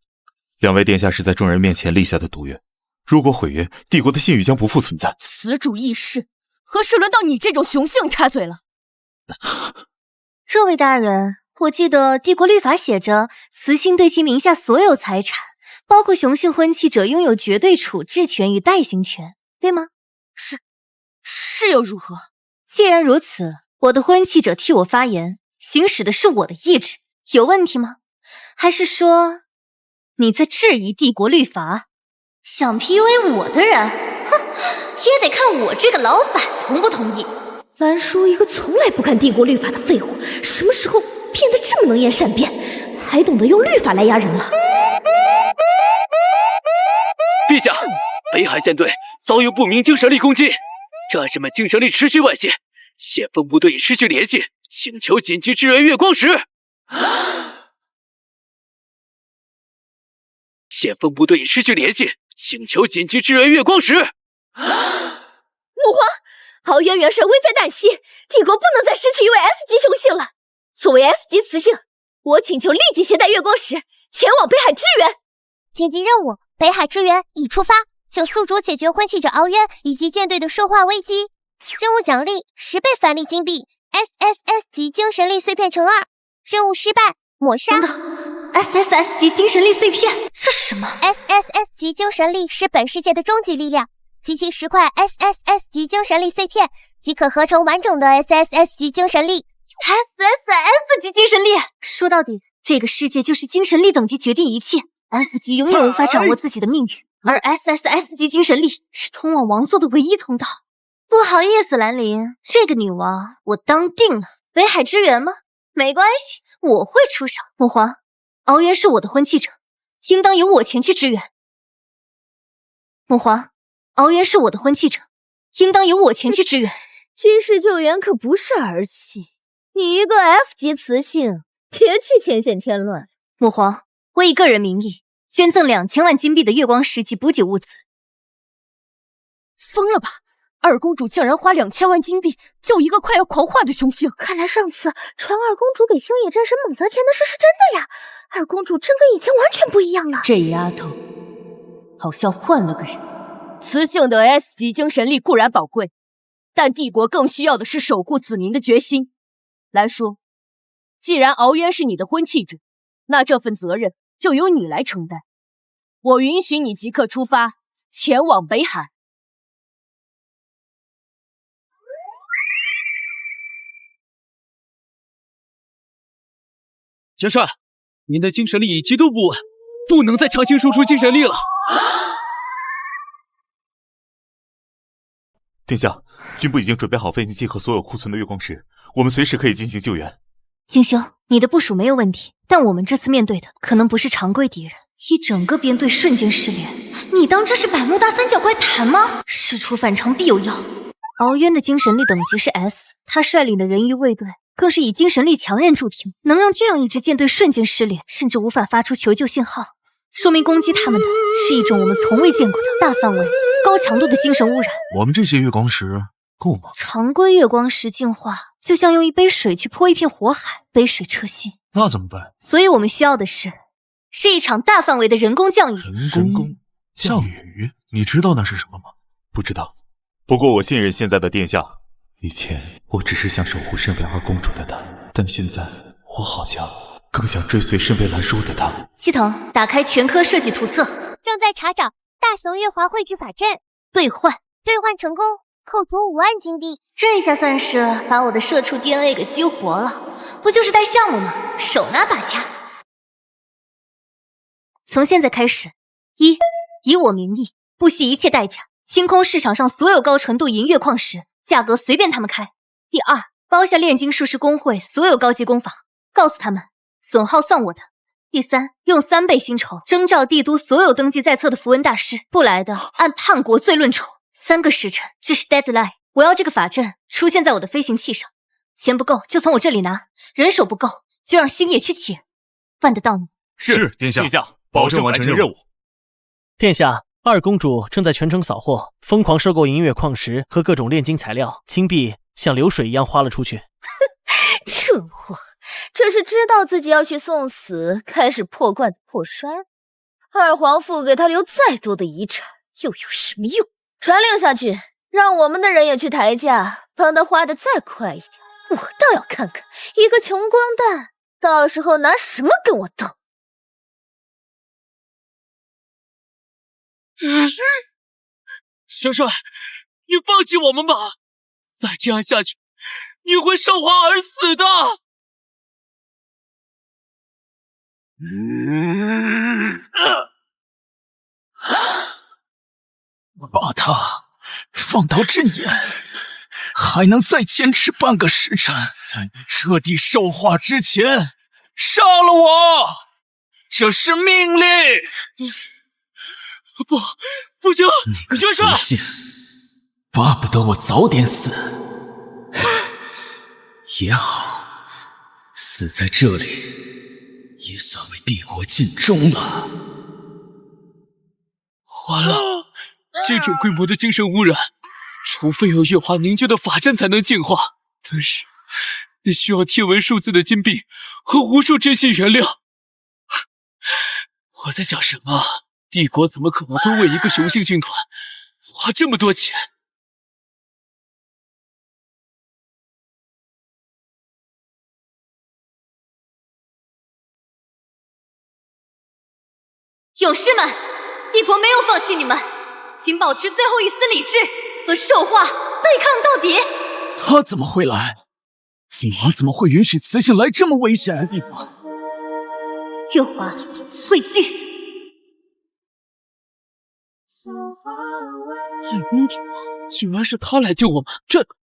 两位殿下是在众人面前立下的赌约，如果毁约，帝国的信誉将不复存在。此主议事，何时轮到你这种雄性插嘴了？这位大人，我记得帝国律法写着，雌性对其名下所有财产，包括雄性婚契者，拥有绝对处置权与代行权，对吗？是又如何？既然如此，我的婚契者替我发言，行使的是我的意志，有问题吗？还是说你在质疑帝国律法？想 PUA 我的人，哼，也得看我这个老板同不同意。兰叔一个从来不看帝国律法的废物，什么时候变得这么能言善辩，还懂得用律法来压人了？陛下，北海舰队遭遇不明精神力攻击，战士们精神力持续外泄，现分部队已失去联系，请求紧急支援月光石。现分部队已失去联系，请求紧急支援月光石。母皇，敖渊元帅危在旦夕，帝国不能再失去一位 S 级雄性了。作为 S 级雌性，我请求立即携带月光石前往北海支援。紧急任务：北海支援已出发，请宿主解决婚契者敖渊以及舰队的兽化危机。任务奖励10倍返利金币 ，SSS 级精神力碎片乘2。任务失败，抹杀。SSS 级精神力碎片，这是什么 ？SSS 级精神力是本世界的终极力量，集齐10块 SSS 级精神力碎片，即可合成完整的 SSS 级精神力。SSS 级精神力，说到底，这个世界就是精神力等级决定一切。F 级永远无法掌握自己的命运，而 SSS 级精神力是通往王座的唯一通道。不好意思，兰陵，这个女王我当定了。北海支援吗？没关系，我会出手。母皇，敖渊是我的婚契者，应当由我前去支援。母皇，敖渊是我的婚契者，应当由我前去支援。军事救援可不是儿戏，你一个 F 级雌性，别去前线添乱。母皇，我以个人名义捐赠2000万金币的月光石及补给物资。疯了吧！二公主竟然花2000万金币救一个快要狂化的雄性，看来上次传二公主给星野战神猛砸钱的事是真的呀！二公主真跟以前完全不一样了。这丫头好像换了个人。雌性的 S 级精神力固然宝贵，但帝国更需要的是守护子民的决心。兰叔，既然敖渊是你的婚契者，那这份责任就由你来承担。我允许你即刻出发，前往北海。元帅，您的精神力已极度不稳，不能再强行输出精神力了。殿下，军部已经准备好飞行器和所有库存的月光石，我们随时可以进行救援。英雄，你的部署没有问题，但我们这次面对的可能不是常规敌人，一整个编队瞬间失联。你当这是百慕大三角怪谈吗？事出反常必有妖。敖渊的精神力等级是 S， 他率领的人鱼卫队更是以精神力强韧著称，能让这样一支舰队瞬间失联，甚至无法发出求救信号，说明攻击他们的是一种我们从未见过的大范围、高强度的精神污染。我们这些月光石够吗？常规月光石净化就像用一杯水去泼一片火海，杯水车薪。那怎么办？所以我们需要的是是一场大范围的人工降雨。人工降雨？你知道那是什么吗？不知道，不过我信任现在的殿下。以前我只是想守护身为二公主的她，但现在我好像更想追随身为兰叔的她。系统打开全科设计图册，正在查找大熊月华汇聚法阵，兑换成功，扣除5万金币。这下算是把我的社畜 DNA 给激活了，不就是带项目吗？手拿把掐。从现在开始，1. 以我名义，不惜一切代价清空市场上所有高纯度银月矿石，价格随便他们开。第2，包下炼金术士工会所有高级工坊，告诉他们损耗算我的。第3，用3倍薪酬征召帝都所有登记在册的符文大师，不来的按叛国罪论处。3个时辰，这是 deadline。我要这个法阵出现在我的飞行器上，钱不够就从我这里拿，人手不够就让星野去请，办得到吗？是，殿下，保证完成任务。殿下，二公主正在全城扫货，疯狂收购银月矿石和各种炼金材料，金币像流水一样花了出去。蠢货，这是知道自己要去送死，开始破罐子破摔。二皇父给他留再多的遗产又有什么用？传令下去，让我们的人也去抬价，帮他花的再快一点。我倒要看看一个穷光蛋到时候拿什么跟我斗。小帅，你放弃我们吧！再这样下去，你会烧花而死的！把他放到阵眼，还能再坚持半个时辰，在你彻底兽化之前，杀了我！这是命令！不行，元帅，巴不得我早点死也好，死在这里也算为帝国尽忠了。完了，这种规模的精神污染，除非有月华凝结的法阵才能净化，但是那需要天文数字的金币和无数真心原料。我在想什么？帝国怎么可能会为一个雄性军团花这么多钱？勇士们，帝国没有放弃你们，请保持最后一丝理智，和兽化对抗到底。他怎么会来？父王怎么会允许雌性来这么危险的地方？月华汇聚。二公主，居然是她来救我们！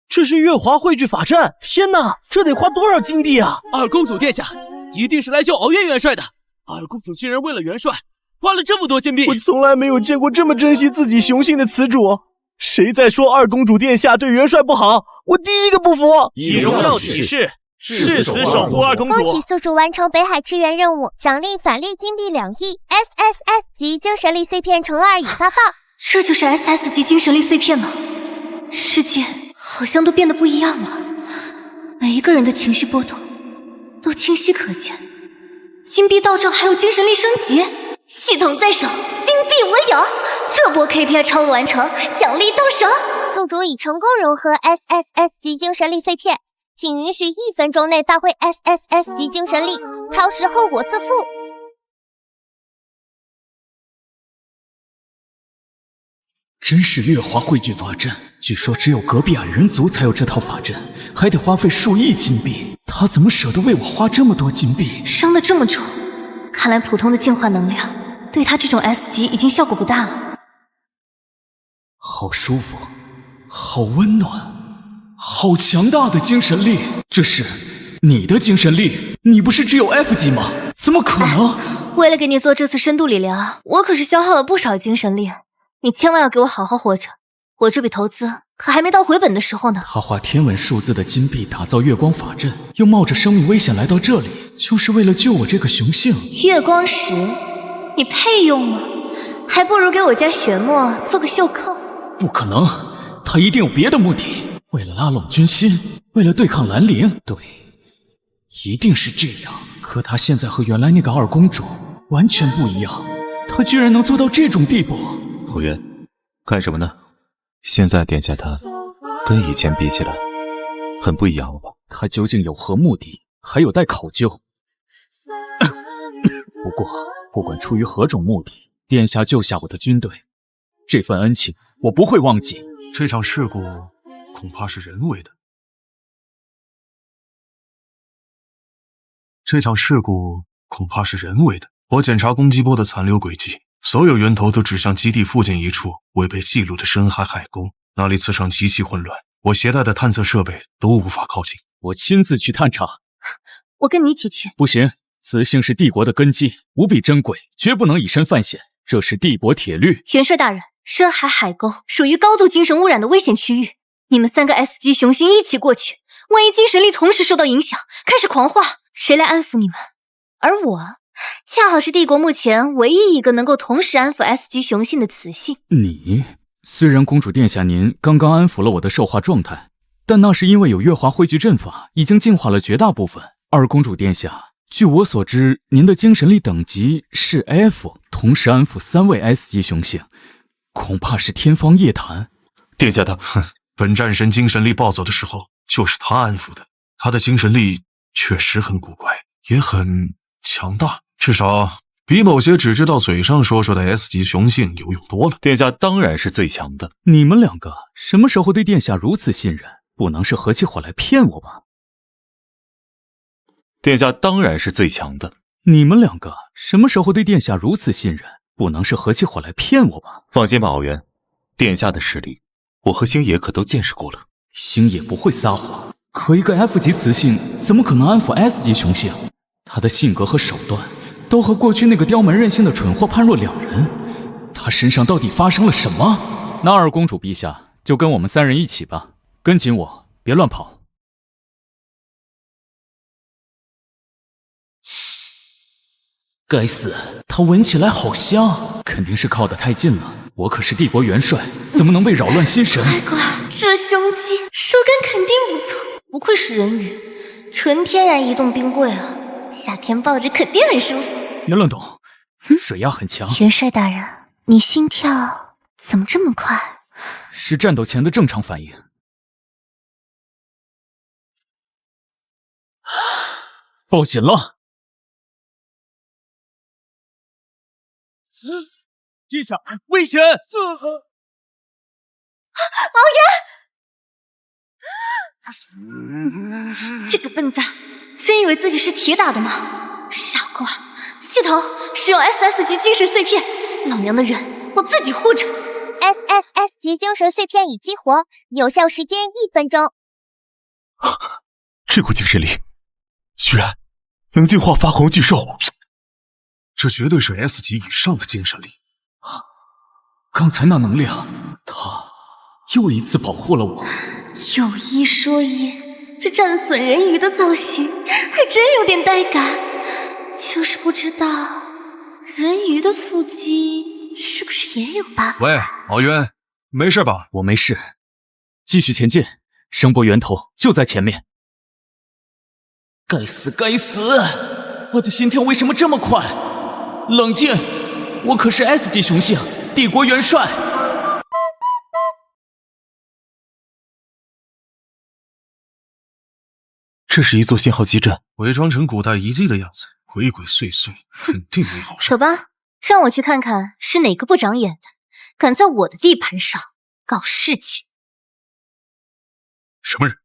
这是月华汇聚法阵！天哪，这得花多少金币啊！二公主殿下，一定是来救敖渊元帅的。二公主竟然为了元帅花了这么多金币！我从来没有见过这么珍惜自己雄性的雌主。谁在说二公主殿下对元帅不好？我第一个不服！以荣耀起誓，誓死守护二公主。恭喜宿主完成北海支援任务，奖励返利金币2亿 ，SSS 级精神力碎片乘2已发放。这就是 SS 级精神力碎片吗？世界好像都变得不一样了，每一个人的情绪波动都清晰可见。金币到账还有精神力升级，系统在手，金币我有，这波 KPI 超额完成，奖励到手。宿主已成功融合 SSS 级精神力碎片，请允许1分钟内发挥 SSS 级精神力，超时后果自负。真是月华汇聚法阵，据说只有隔壁矮人族才有这套法阵，还得花费数亿金币。他怎么舍得为我花这么多金币？伤得这么重，看来普通的净化能量对他这种 S 级已经效果不大了。好舒服，好温暖，好强大的精神力！这是你的精神力？你不是只有 F 级吗？怎么可能？为了给你做这次深度理疗，我可是消耗了不少精神力。你千万要给我好好活着，我这笔投资可还没到回本的时候呢。他花天文数字的金币打造月光法阵，又冒着生命危险来到这里，就是为了救我这个雄性。月光石，你配用吗？还不如给我家玄墨做个袖扣。不可能，他一定有别的目的，为了拉拢军心，为了对抗兰陵。对，一定是这样。可他现在和原来那个二公主完全不一样。他居然能做到这种地步。侯渊，干什么呢？现在殿下他跟以前比起来很不一样了吧？他究竟有何目的，还有待考究。不过不管出于何种目的，殿下救下我的军队，这份恩情我不会忘记。这场事故恐怕是人为的。我检查攻击波的残留轨迹，所有源头都指向基地附近一处未被记录的深海海沟，那里磁场极其混乱，我携带的探测设备都无法靠近。我亲自去探查。我跟你一起去。不行，磁性是帝国的根基，无比珍贵，绝不能以身犯险，这是帝国铁律。元帅大人，深海海沟属于高度精神污染的危险区域，你们3个 S 级雄星一起过去，万一精神力同时受到影响，开始狂化，谁来安抚你们？而我恰好是帝国目前唯一一个能够同时安抚 S 级雄性的雌性。你虽然公主殿下您刚刚安抚了我的兽化状态，但那是因为有月华汇聚阵法已经净化了绝大部分。而公主殿下，据我所知，您的精神力等级是 F， 同时安抚3位 S 级雄性，恐怕是天方夜谭。殿下他，本战神精神力暴走的时候，就是他安抚的。他的精神力确实很古怪，也很强大，至少比某些只知道嘴上说说的 S 级雄性有用多了。殿下当然是最强的。你们2个什么时候对殿下如此信任？不能是合起伙来骗我吧？殿下当然是最强的。你们2个什么时候对殿下如此信任？不能是合起伙来骗我吧？放心吧，敖渊，殿下的实力，我和星爷可都见识过了。星爷不会撒谎，可一个 F 级雌性怎么可能安抚 S 级雄性？他的性格和手段都和过去那个刁蛮任性的蠢货判若两人。他身上到底发生了什么？那二公主陛下就跟我们3人一起吧，跟紧我，别乱跑。该死，他闻起来好香，肯定是靠得太近了。我可是帝国元帅，怎么能被扰乱心神？乖，这胸肌手感肯定不错，不愧是人鱼，纯天然移动冰柜啊，夏天抱着肯定很舒服。袁乱董，水压很强。元帅大人，你心跳怎么这么快？是战斗前的正常反应。抱紧了。殿下，危险！敖渊，这个笨蛋，真以为自己是铁打的吗？傻瓜！系统使用 SS 级精神碎片，老娘的人我自己护着。SSS 级精神碎片已激活，有效时间1分钟。这股精神力，居然能净化发狂巨兽！这绝对是 S 级以上的精神力。刚才那能量，他又一次保护了我。有一说一，这战损人鱼的造型还真有点带感，就是不知道人鱼的腹肌是不是也有8个？喂，敖渊，没事吧？我没事，继续前进，声波源头就在前面。该死，该死！我的心跳为什么这么快？冷静，我可是 S 级雄性，帝国元帅。这是一座信号基站，伪装成古代遗迹的样子，鬼鬼祟祟，肯定没好事。走吧，让我去看看是哪个不长眼的，敢在我的地盘上搞事情。什么人？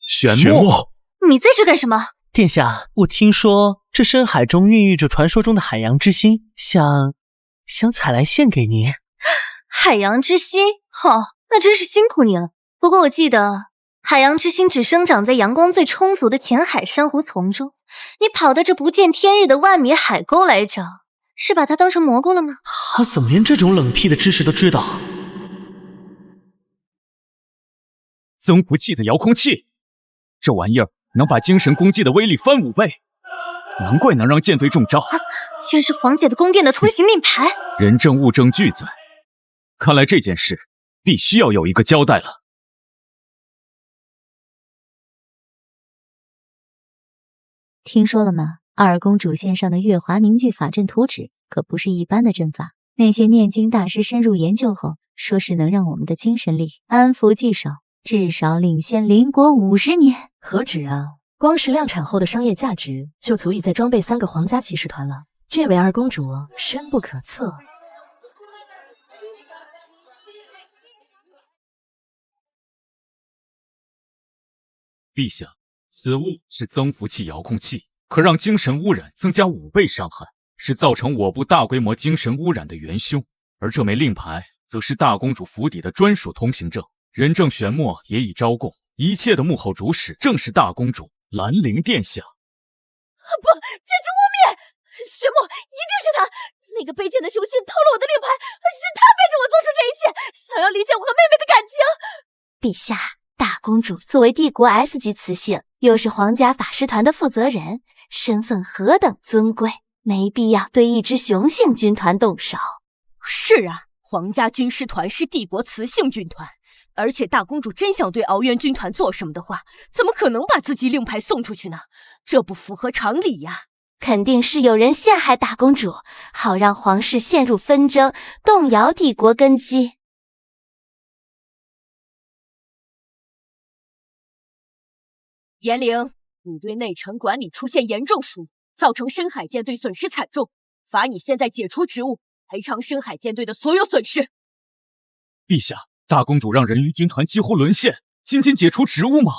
玄墨，你在这干什么？殿下，我听说这深海中孕育着传说中的海洋之心，想采来献给您。海洋之心，那真是辛苦你了。不过我记得海洋之心只生长在阳光最充足的浅海珊瑚丛中，你跑到这不见天日的万米海沟来找，是把它当成蘑菇了吗？他怎么连这种冷僻的知识都知道？增幅器的遥控器，这玩意儿能把精神攻击的威力翻5倍，难怪能让舰队中招。原是皇姐的宫殿的通行令牌。人证物证俱在，看来这件事必须要有一个交代了。听说了吗？二公主献上的月华凝聚法阵图纸可不是一般的阵法，那些念经大师深入研究后，说是能让我们的精神力安抚棘手，至少领先邻国50年。何止啊！光是量产后的商业价值就足以再装备3个皇家骑士团了。这位二公主深不可测。陛下，此物是增幅器遥控器，可让精神污染增加5倍伤害，是造成我部大规模精神污染的元凶。而这枚令牌则是大公主府邸的专属通行证，仁政玄墨也已招供，一切的幕后主使正是大公主兰陵殿下。不，这是污蔑！玄墨一定是他，那个卑贱的雄性偷了我的令牌，是他逼着我做出这一切，想要离间我和妹妹的感情。陛下，大公主作为帝国 S 级雌性，又是皇家法师团的负责人，身份何等尊贵，没必要对一支雄性军团动手。是啊，皇家军师团是帝国雌性军团，而且大公主真想对敖渊军团做什么的话，怎么可能把自己令牌送出去呢？这不符合常理呀！肯定是有人陷害大公主，好让皇室陷入纷争，动摇帝国根基。严陵，你对内城管理出现严重疏忽，造成深海舰队损失惨重，罚你现在解除职务，赔偿深海舰队的所有损失。陛下，大公主让人鱼军团几乎沦陷，仅仅解除职务吗？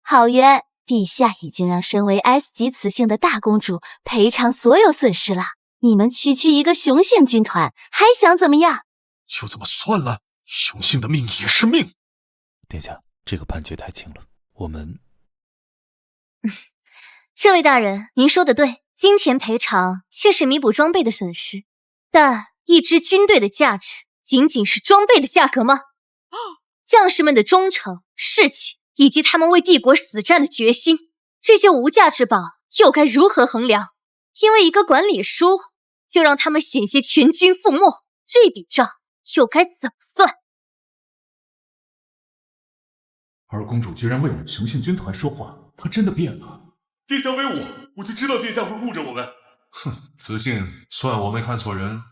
好渊，陛下已经让身为 S 级雌性的大公主赔偿所有损失了，你们区一个雄性军团，还想怎么样？就这么算了，雄性的命也是命。殿下，这个判决太轻了，我们……这位大人，您说的对，金钱赔偿确实弥补装备的损失，但一支军队的价值仅仅是装备的价格吗？将士们的忠诚、士气，以及他们为帝国死战的决心，这些无价之宝又该如何衡量？因为一个管理疏忽，就让他们险些全军覆没，这笔账又该怎么算？二公主居然为我们雄性军团说话，她真的变了。殿下威武，我就知道殿下会护着我们。哼，雌性，算我没看错人。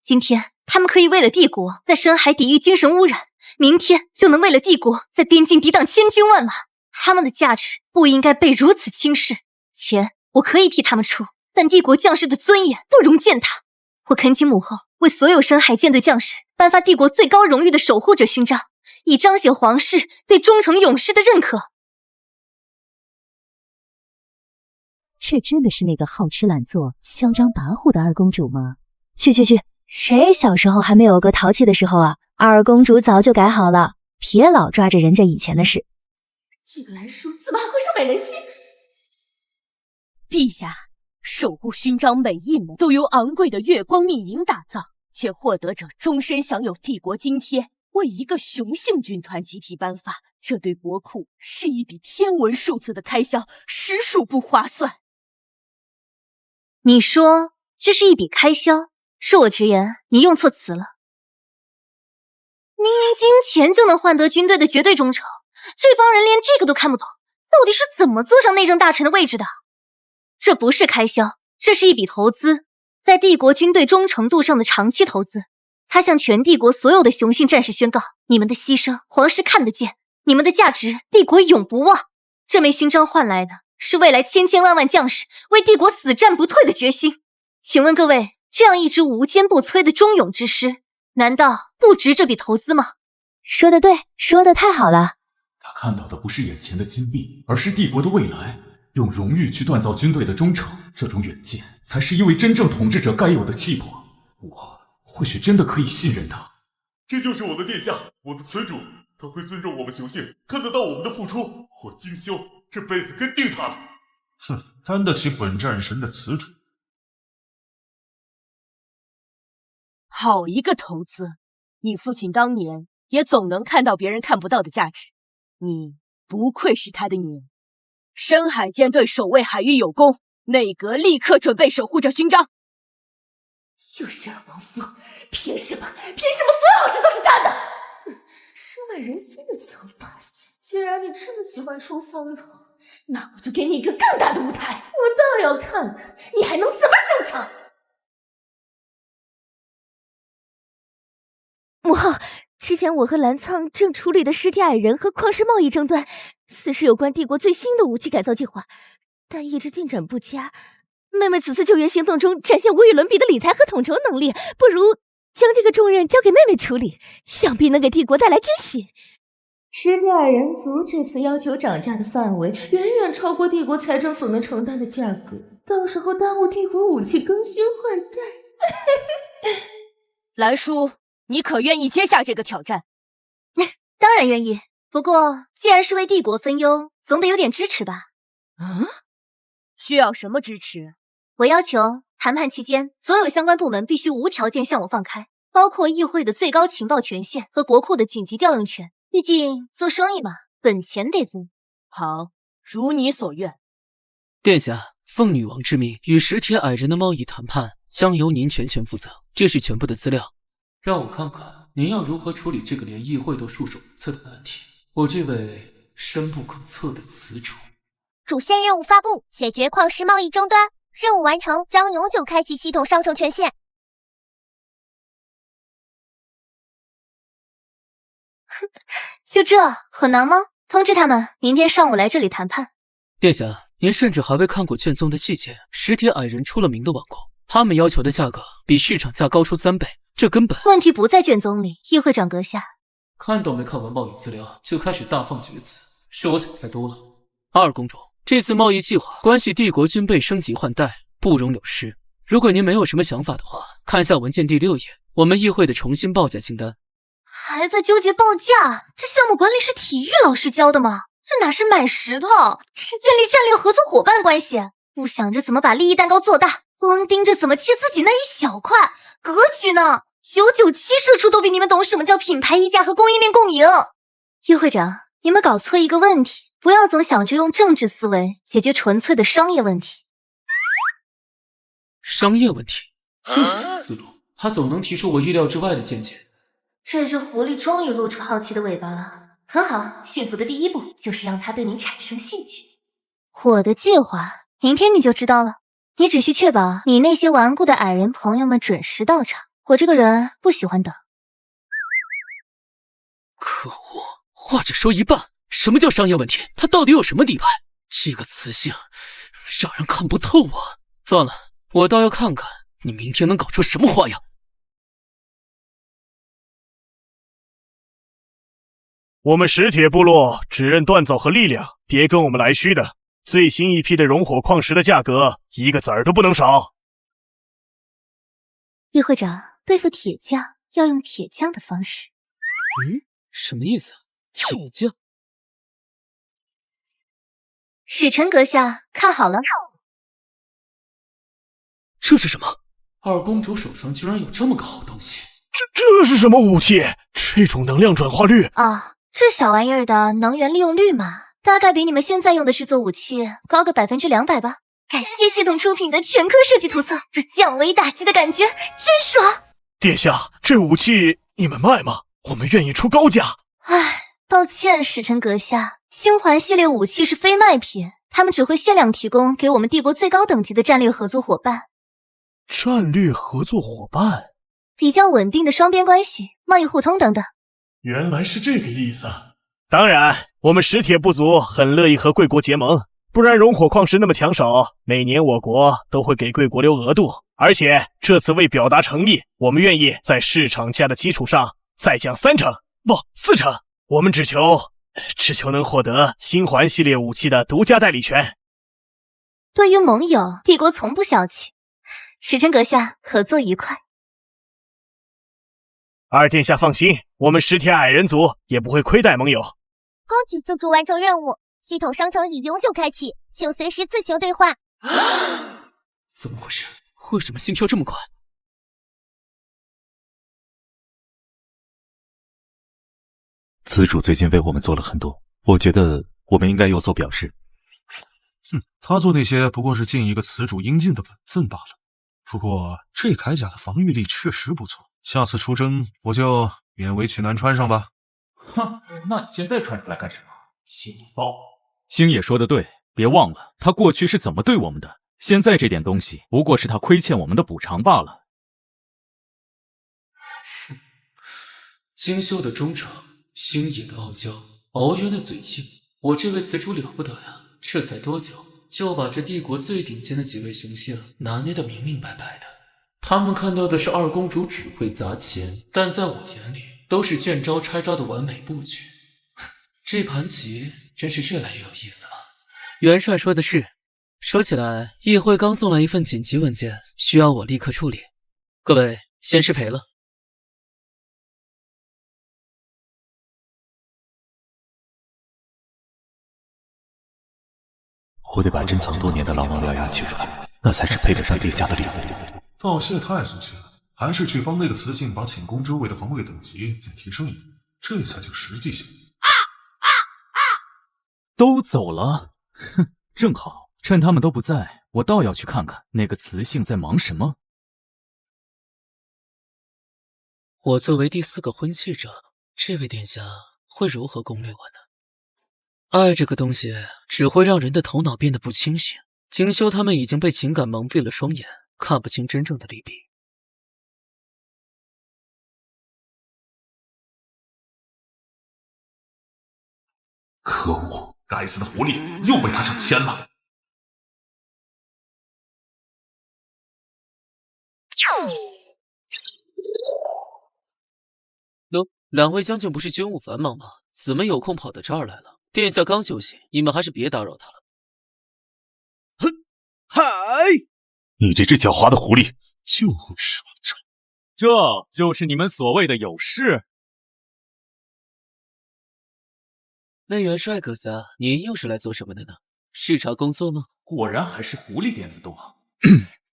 今天他们可以为了帝国在深海抵御精神污染，明天就能为了帝国在边境抵挡千军万马。他们的价值不应该被如此轻视。钱我可以替他们出，但帝国将士的尊严不容践踏。我恳请母后为所有深海舰队将士颁发帝国最高荣誉的守护者勋章，以彰显皇室对忠诚勇士的认可。这真的是那个好吃懒做、嚣张跋扈的二公主吗？去，谁小时候还没有个淘气的时候啊？二公主早就改好了，别老抓着人家以前的事。这个来书怎么还会是美人心？陛下，守护勋章每一枚都由昂贵的月光密银打造，且获得者终身享有帝国津贴。为一个雄性军团集体颁发，这对国库是一笔天文数字的开销，实属不划算。你说这是一笔开销，恕我直言，你用错词了。明明金钱就能换得军队的绝对忠诚，这帮人连这个都看不懂，到底是怎么坐上内政大臣的位置的？这不是开销，这是一笔投资，在帝国军队忠诚度上的长期投资。他向全帝国所有的雄性战士宣告，你们的牺牲皇室看得见，你们的价值帝国永不忘。这枚勋章换来的是未来千万将士为帝国死战不退的决心。请问各位，这样一支无坚不摧的忠勇之师，难道不值这笔投资吗？说得对，说得太好了。他看到的不是眼前的金币，而是帝国的未来。用荣誉去锻造军队的忠诚，这种远见才是一位真正统治者该有的气魄。我或许真的可以信任他。这就是我的殿下，我的词主，他会尊重我们雄性，看得到我们的付出。我金修这辈子跟定他了。哼，担得起本战神的词主。好一个投资！你父亲当年也总能看到别人看不到的价值，你不愧是他的女儿。深海舰队守卫海域有功，内阁立刻准备守护者勋章。又是二王夫，凭什么所有好事都是他的？收买人心的小把戏，既然你这么喜欢出风头，那我就给你一个更大的舞台，我倒要看看你还能怎么收场。母后，之前我和澜苍正处理的尸体矮人和矿石贸易争端，似是有关帝国最新的武器改造计划，但一直进展不佳。妹妹此次救援行动中展现无与伦比的理财和统筹能力，不如将这个重任交给妹妹处理，想必能给帝国带来惊喜。尸体矮人族这次要求涨价的范围远远超过帝国财政所能承担的价格，到时候耽误帝国武器更新换代。兰叔，你可愿意接下这个挑战？当然愿意，不过既然是为帝国分忧，总得有点支持吧。需要什么支持？我要求谈判期间，所有相关部门必须无条件向我放开，包括议会的最高情报权限和国库的紧急调用权。毕竟做生意嘛，本钱得足。好，如你所愿。殿下，奉女王之命，与石铁矮人的贸易谈判将由您全权负责。这是全部的资料，让我看看您要如何处理这个连议会都束手无策的难题。我这位深不可测的词主。主线任务发布，解决矿石贸易争端，任务完成将永久开启系统商城权限。就这很难吗？通知他们明天上午来这里谈判。殿下，您甚至还未看过卷宗的细节。石铁矮人出了名的网购，他们要求的价格比市场价高出3倍，这根本……问题不在卷宗里，议会长阁下。看都没看完贸易资料就开始大放厥词，是我想太多了。二公主，这次贸易计划关系帝国军备升级换代，不容有失。如果您没有什么想法的话，看一下文件第6页，我们议会的重新报价清单。还在纠结报价？这项目管理是体育老师教的吗？这哪是买石头，这是建立战略合作伙伴关系。不想着怎么把利益蛋糕做大，光盯着怎么切自己那一小块，格局呢？997社畜都比你们懂什么叫品牌溢价和供应链共赢。议会长，你们搞错一个问题，不要总想着用政治思维解决纯粹的商业问题。商业问题，就是这思路，他总能提出我意料之外的见解。这只狐狸终于露出好奇的尾巴了，很好，驯服的第一步就是让它对你产生兴趣。我的计划，明天你就知道了。你只需确保你那些顽固的矮人朋友们准时到场。我这个人不喜欢等。可恶，话只说一半。什么叫商业问题？他到底有什么底牌？这个雌性，让人看不透啊！算了，我倒要看看你明天能搞出什么花样。我们石铁部落只认锻造和力量，别跟我们来虚的。最新一批的熔火矿石的价格，一个子儿都不能少。议会长，对付铁匠要用铁匠的方式。什么意思？铁匠？使臣阁下，看好了。这是什么？二公主手上居然有这么个好东西。这是什么武器？这种能量转化率啊，这小玩意儿的能源利用率嘛，大概比你们现在用的制作武器高个200%吧。感谢系统出品的全科设计图册，这降维打击的感觉真爽。殿下，这武器你们卖吗？我们愿意出高价。唉，抱歉，使臣阁下，星环系列武器是非卖品，他们只会限量提供给我们帝国最高等级的战略合作伙伴。战略合作伙伴？比较稳定的双边关系，贸易互通等等。原来是这个意思。当然，我们石铁部族很乐意和贵国结盟，不然熔火矿石那么抢手，每年我国都会给贵国留额度。而且这次为表达诚意，我们愿意在市场价的基础上再降3成，不，4成。我们只求能获得星环系列武器的独家代理权。对于盟友，帝国从不小气。使臣阁下，合作愉快。二殿下放心，我们石铁矮人族也不会亏待盟友。恭喜宿主完成任务，系统商城已永久开启，请随时自行兑换。怎么回事？为什么心跳这么快？此主最近为我们做了很多，我觉得我们应该有所表示。他做那些不过是尽一个此主应尽的本分罢了。不过这铠甲的防御力确实不错，下次出征我就勉为其难穿上吧。哼，那你现在穿出来干什么？心包。星野说的对，别忘了他过去是怎么对我们的，现在这点东西不过是他亏欠我们的补偿罢了。精修的忠诚，星野的傲娇，敖渊的嘴硬，我这位词主了不得呀！这才多久，就把这帝国最顶尖的几位雄性拿捏得明明白白的。他们看到的是二公主只会砸钱，但在我眼里都是见招拆招的完美布局。这盘棋真是越来越有意思了。元帅说的是，说起来，议会刚送来一份紧急文件，需要我立刻处理。各位先失陪了。我得把珍藏多年的狼王獠牙取出来，那才是配得上陛下的礼物。道谢太生气了，还是去帮那个雌性把寝宫周围的防卫等级再提升一步，这才叫实际性。都走了，哼，正好趁他们都不在，我倒要去看看那个雌性在忙什么。我作为第4个婚契者，这位殿下会如何攻略我呢？爱这个东西只会让人的头脑变得不清醒。精修他们已经被情感蒙蔽了双眼，看不清真正的利弊。可恶，该死的狐狸又被他抢先了。哟，两位将军不是军务繁忙吗？怎么有空跑到这儿来了？殿下刚休息，你们还是别打扰他了。嗨！你这只狡猾的狐狸就会耍诈，这就是你们所谓的有事？那元帅阁下，您又是来做什么的呢？视察工作吗？果然还是狐狸点子多。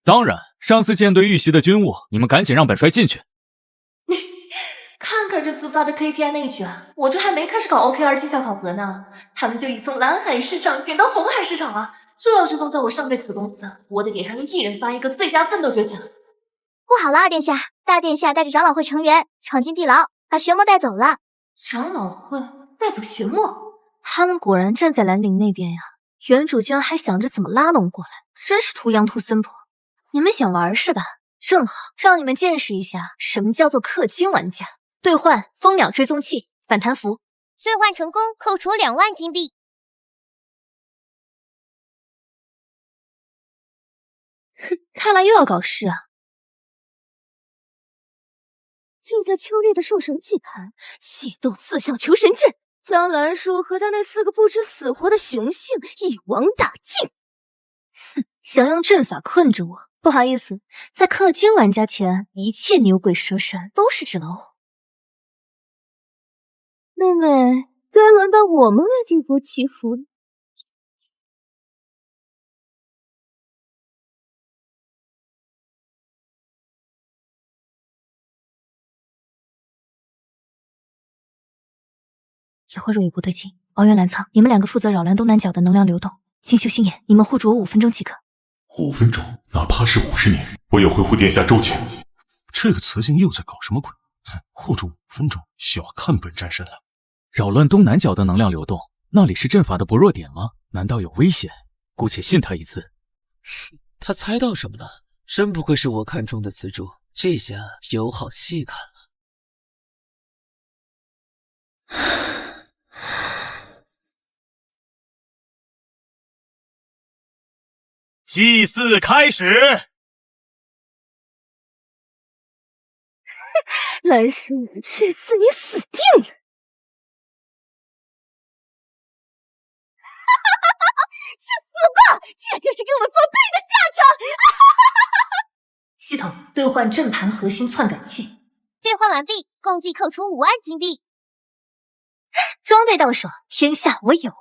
当然，上次舰队遇袭的军务，你们赶紧让本帅进去。看看这自发的 KPI 内卷，我这还没开始搞 OKR 绩效考核呢，他们就已从蓝海市场卷到红海市场了。这要是放在我上辈子的公司，我得给他们一人发一个最佳奋斗者奖。不好了，二殿下，大殿下带着长老会成员闯进地牢，把玄墨带走了。长老会带走玄墨？他们果然站在兰陵那边呀！原主居然还想着怎么拉拢过来，真是图羊图森婆。你们想玩是吧？正好让你们见识一下什么叫做氪金玩家。兑换蜂鸟追踪器、反弹符，兑换成功，扣除2万金币。哼，看来又要搞事啊！就在秋烈的兽神祭坛启动4项求神阵，将兰叔和他那4个不知死活的雄性一网打尽。哼，想用阵法困住我？不好意思，在氪金玩家前，一切牛鬼蛇神都是纸老虎。妹妹，该轮到我们为帝国祈福了。野火若有不对劲，敖渊、蓝苍，你们2个负责扰乱东南角的能量流动。清修星眼，你们护住我5分钟即可。5分钟，哪怕是50年，我也会护殿下周全。这个雌性又在搞什么鬼？护住5分钟，小看本战神了。扰乱东南角的能量流动，那里是阵法的不弱点吗？难道有危险？姑且信他一次。他猜到什么了？真不愧是我看中的雌主，这下有好戏看了。祭祀开始。兰叔，这次你死定了！去死吧！这就是给我作弊的下场！系统兑换阵盘核心篡改器，兑换完毕，共计扣除5万金币。装备到手，天下我有。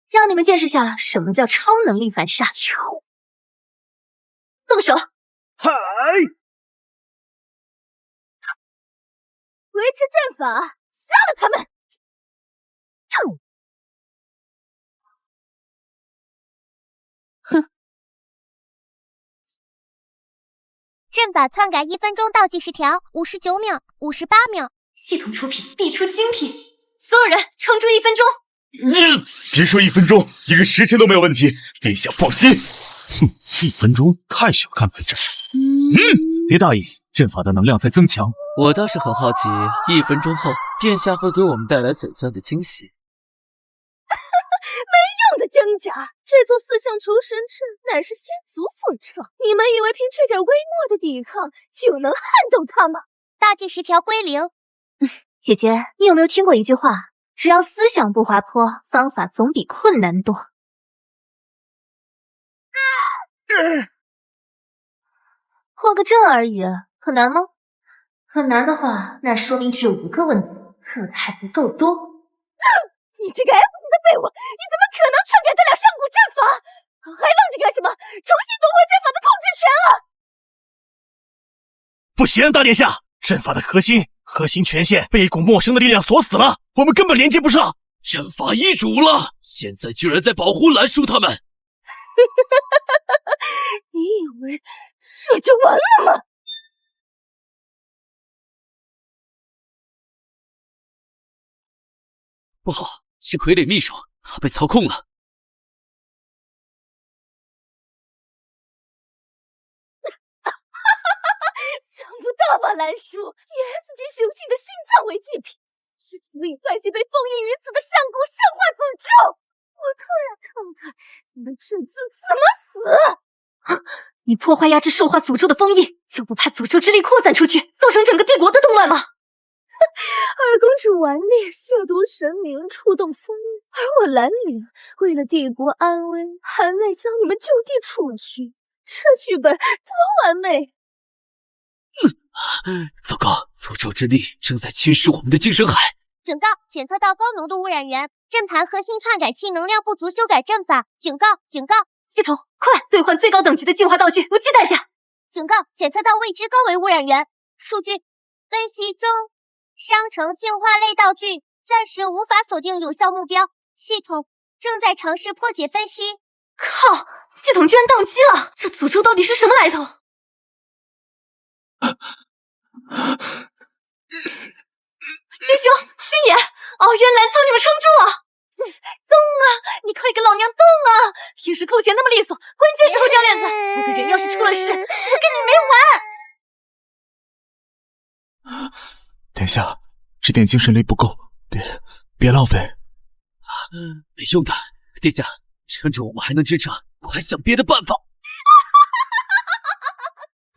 让你们见识下什么叫超能力反杀。动手！嗨！维持阵法，杀了他们！哼！阵法篡改1分钟倒计时条，59秒、58秒。系统出品，必出精品。所有人撑住1分钟，别说1分钟，1个时辰都没有问题，殿下放心。哼，1分钟太小看本阵。别大意，阵法的能量在增强。我倒是很好奇，1分钟后殿下会给我们带来怎样的惊喜？没用的真假！这座4象求神阵乃是先祖所创，你们以为凭这点微末的抵抗就能撼动他吗？大计10条归零。姐姐，你有没有听过一句话？只要思想不滑坡，方法总比困难多。破个阵而已，很难吗？很难的话，那说明只有一个问题，破的还不够多。你这个 F 级的废物，你怎么可能篡改得了上古阵法？还愣着干什么？重新夺回阵法的控制权了！不行，大殿下，阵法的核心权限被一股陌生的力量锁死了，我们根本连接不上。阵法易主了，现在居然在保护蓝叔他们。你以为这就完了吗？不好，是傀儡秘书，他被操控了。想不到吧，蓝叔，以 S 级雄性的心脏为祭品，是死里换血被封印于此的上古圣化诅咒。我倒要看看你们这次怎么死！你破坏压制兽化诅咒的封印，就不怕诅咒之力扩散出去，造成整个帝国的动乱吗？二公主顽劣，亵渎神明，触动封印，而我蓝领为了帝国安危，含泪将你们就地处决，这剧本多完美！糟糕，诅咒之力正在侵蚀我们的精神海。警告！检测到高浓度污染源，阵盘核心篡改器能量不足，修改阵法。警告！警告！系统，快兑换最高等级的进化道具，不计代价！警告！检测到未知高维污染源。数据分析中，商城净化类道具暂时无法锁定有效目标，系统正在尝试破解分析。靠！系统居然宕机了，这诅咒到底是什么来头？星星、星野、敖渊、蓝苍，你们撑住啊！动啊！你快给老娘动啊！平时扣钱那么利索，关键时候掉链子，那个人要是出了事，我跟你没完！殿下，这点精神力不够，别浪费。没用的，殿下，撑着我们还能支撑，快想别的办法。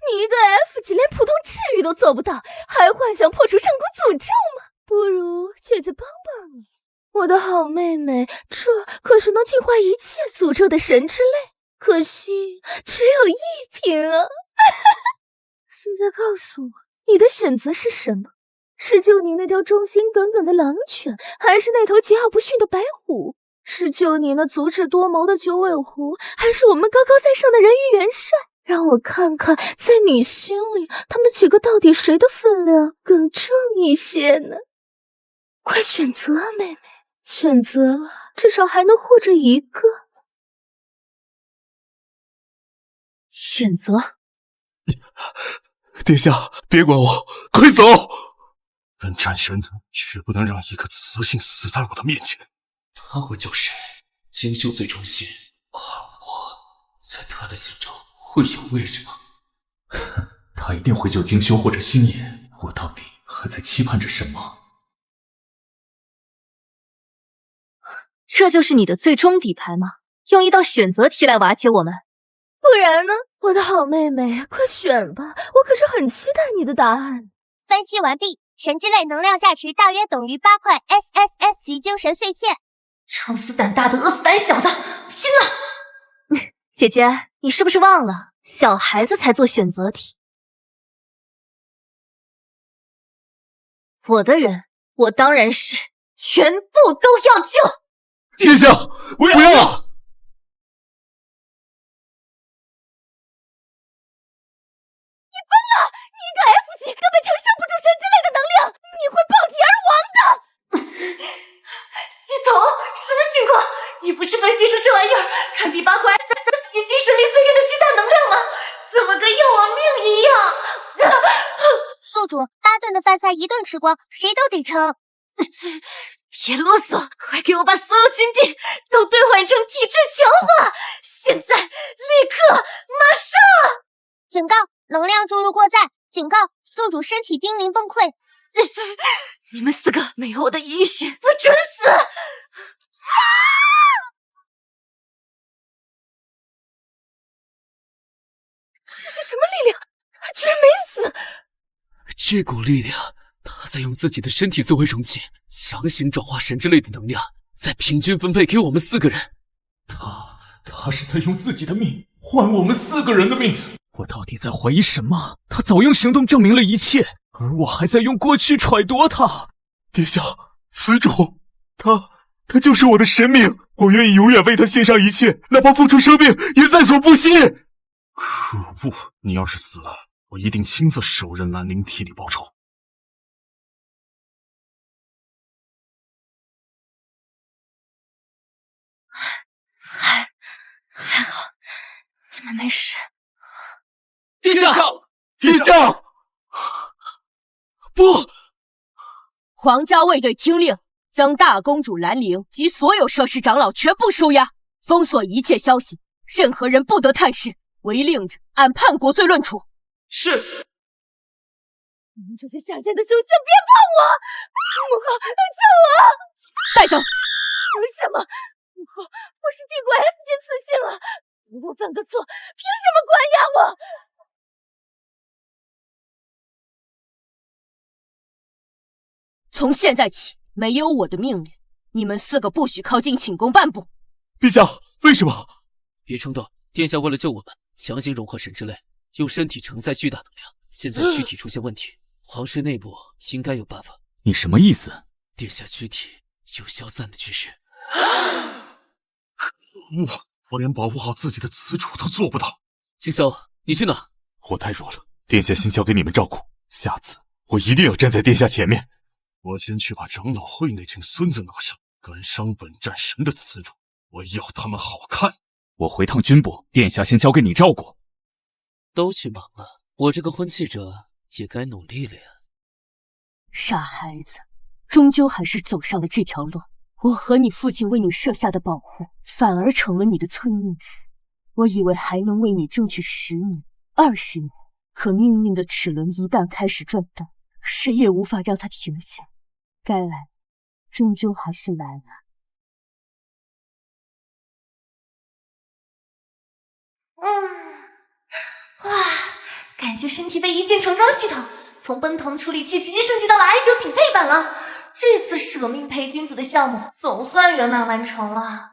你一个 F 级连普通治愈都做不到，还幻想破除上古诅咒吗？不如姐姐帮帮你，我的好妹妹，这可是能净化一切诅咒的神之泪，可惜只有1瓶啊！现在告诉我，你的选择是什么？是救你那条忠心耿耿的狼犬，还是那头桀骜不驯的白虎？是救你那足智多谋的九尾狐，还是我们高高在上的人鱼元帅？让我看看，在你心里，他们几个到底谁的分量更正一些呢？快选择啊，妹妹！选择了，至少还能活着一个。选择。殿下，别管我，快走！本战神绝不能让一个雌性死在我的面前。他会救谁？精修最忠心，而我在他的心中会有位置吗？他一定会救精修或者星野，我到底还在期盼着什么？这就是你的最终底牌吗？用一道选择题来瓦解我们？不然呢？我的好妹妹，快选吧，我可是很期待你的答案。分析完毕，神之泪能量价值大约等于8块 SSS 级精神碎片。撑死胆大的，饿死胆小的，拼了！姐姐，你是不是忘了，小孩子才做选择题？我的人，我当然是全部都要救。殿下，不要！你疯了！你一个 F 级根本承受不住神之类的能量，你会爆体而亡的！系统，什么情况？你不是分析出这玩意儿堪比8块 SSS 级精神力碎片的巨大能量吗？怎么跟要我命一样？宿主，8顿的饭菜1顿吃光，谁都得撑。别啰嗦，快给我把所有金币都兑换成体质强化！现在，立刻，马上！警告，能量注入过载！警告，宿主身体濒临崩溃！你们4个没有我的允许，我准死！这是什么力量？他居然没死！这股力量，他在用自己的身体作为容器，强行转化神之类的能量，再平均分配给我们4个人。他是在用自己的命换我们4个人的命。我到底在怀疑什么？他早用行动证明了一切，而我还在用过去揣度他。殿下，此主，他就是我的神明，我愿意永远为他献上一切，哪怕付出生命也在所不惜。可恶！你要是死了，我一定亲自手刃兰陵，替你报仇。还好，你们没事。殿下，殿下！不！皇家卫队听令，将大公主兰陵及所有涉事长老全部收押，封锁一切消息，任何人不得探视，违令者按叛国罪论处。是。你们这些下贱的凶性，别碰我！母后，救我！带走。为什么？母后，我是帝国 S 级雌性啊！我犯个错，凭什么关押我？从现在起，没有我的命令，你们4个不许靠近寝宫半步。陛下，为什么？别冲动，殿下为了救我们，强行融合神之类，用身体承载巨大能量，现在躯体出现问题，皇室内部应该有办法。你什么意思？殿下躯体有消散的趋势。可恶！我连保护好自己的雌主都做不到。星霄，你去哪？我太弱了，殿下先交给你们照顾，下次我一定要站在殿下前面。我先去把长老会那群孙子拿下，敢伤本战神的雌主，我要他们好看。我回趟军部，殿下先交给你照顾。都去忙了，我这个婚契者也该努力了呀。傻孩子，终究还是走上了这条路。我和你父亲为你设下的保护，反而成了你的催命。我以为还能为你争取10年、20年，可命运的齿轮一旦开始转动，谁也无法让它停下。该来，终究还是来了。哇，感觉身体被一键重装系统从奔腾处理器直接升级到了 i9 顶配版了。这次舍命陪君子的项目总算圆满完成了。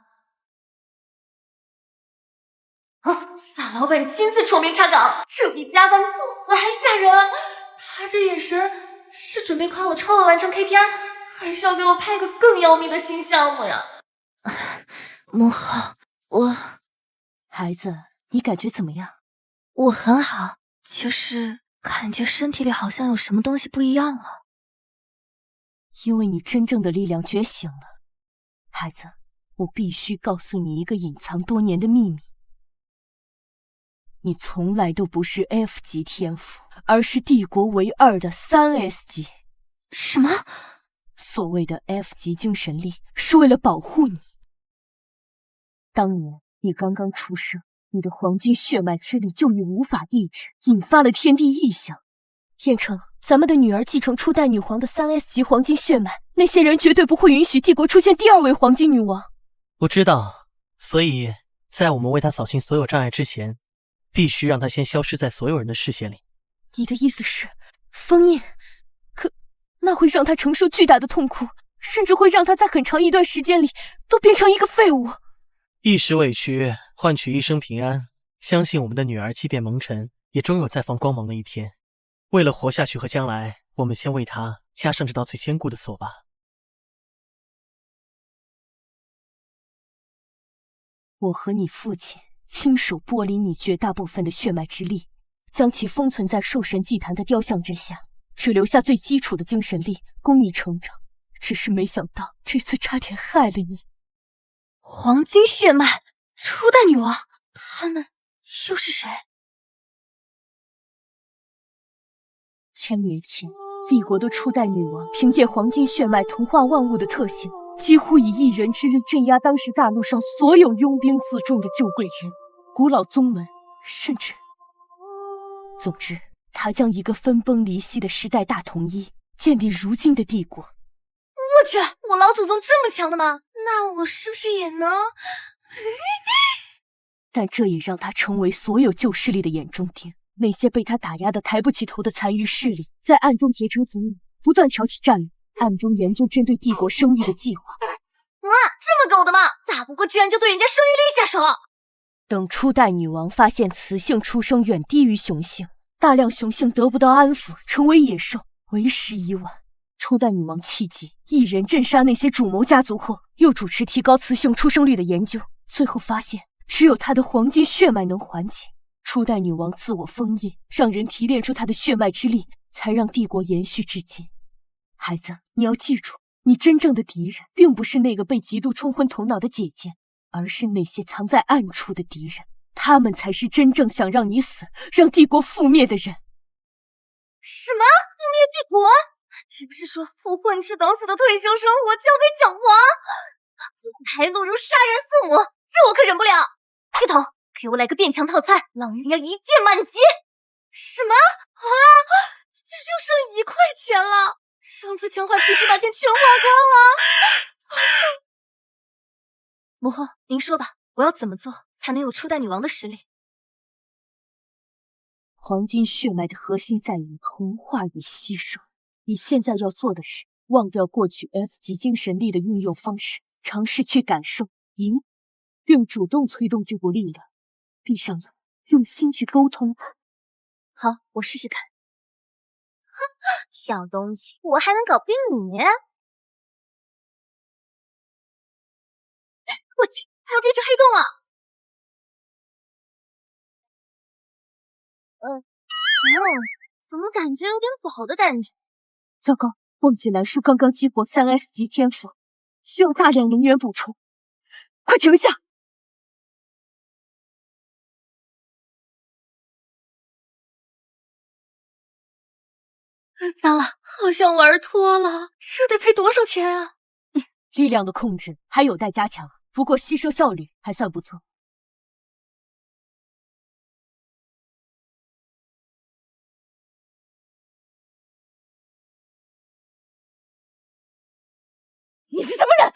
萨老板亲自出面查岗，这比加班猝死还吓人。他这眼神是准备夸我超额完成 KPI， 还是要给我派个更要命的新项目呀？母后，孩子，你感觉怎么样？我很好，就是感觉身体里好像有什么东西不一样了。因为你真正的力量觉醒了。孩子，我必须告诉你一个隐藏多年的秘密。你从来都不是 F 级天赋，而是帝国唯2的3S 级。什么？所谓的 F 级精神力是为了保护你。当年你刚刚出生，你的黄金血脉之力就已无法抑制，引发了天地异象。燕城，咱们的女儿继承初代女皇的3S 级黄金血脉，那些人绝对不会允许帝国出现第2位黄金女王。我知道，所以在我们为她扫清所有障碍之前，必须让她先消失在所有人的视线里。你的意思是封印？可那会让她承受巨大的痛苦，甚至会让她在很长一段时间里都变成一个废物。一时委屈换取一生平安，相信我们的女儿即便蒙尘，也终有再放光芒的一天。为了活下去和将来，我们先为她加上这道最坚固的锁吧。我和你父亲亲手剥离你绝大部分的血脉之力，将其封存在兽神祭坛的雕像之下，只留下最基础的精神力供你成长。只是没想到这次差点害了你。黄金血脉，初代女王，他们又是谁？千年前，帝国的初代女王凭借黄金血脉同化万物的特性，几乎以一人之力镇压当时大陆上所有拥兵自重的旧贵人、古老宗门，甚至……总之，她将一个分崩离析的时代大统一，建立如今的帝国。我去，我老祖宗这么强的吗？那我是不是也能？但这也让他成为所有旧势力的眼中钉。那些被他打压的抬不起头的残余势力，在暗中结成敌意，不断挑起战略，暗中研究针对帝国生育的计划。啊，这么狗的吗？打不过居然就对人家生育力下手！等初代女王发现雌性出生远低于雄性，大量雄性得不到安抚，成为野兽，为时已晚。初代女王气急，一人镇杀那些主谋家族后，又主持提高雌性出生率的研究，最后发现只有她的黄金血脉能缓解。初代女王自我封印，让人提炼出她的血脉之力，才让帝国延续至今。孩子，你要记住，你真正的敌人并不是那个被嫉妒冲昏头脑的姐姐，而是那些藏在暗处的敌人，他们才是真正想让你死，让帝国覆灭的人。什么？覆灭帝国？是不是说我混吃等死的退休生活交给蒋华？自排路如杀人父母，这我可忍不了！系统，给我来个变强套餐，狼人要一键满级。什么啊？这就剩1块钱了，上次强化体质把钱全花光了。母后，您说吧，我要怎么做才能有初代女王的实力？黄金血脉的核心在于同化与吸收，你现在要做的是忘掉过去 F 级精神力的运用方式，尝试去感受、赢，并主动催动这股力量。闭上眼，用心去沟通。好，我试试看。哼，小东西，我还能搞定你？我去，还要变成黑洞了！怎么感觉有点不好的感觉？糟糕，忘记蓝叔刚刚激活3S 级天赋，需要大量能源补充。快停下！糟了，好像玩脱了，这得赔多少钱啊？力量的控制还有待加强，不过吸收效率还算不错。你是什么人？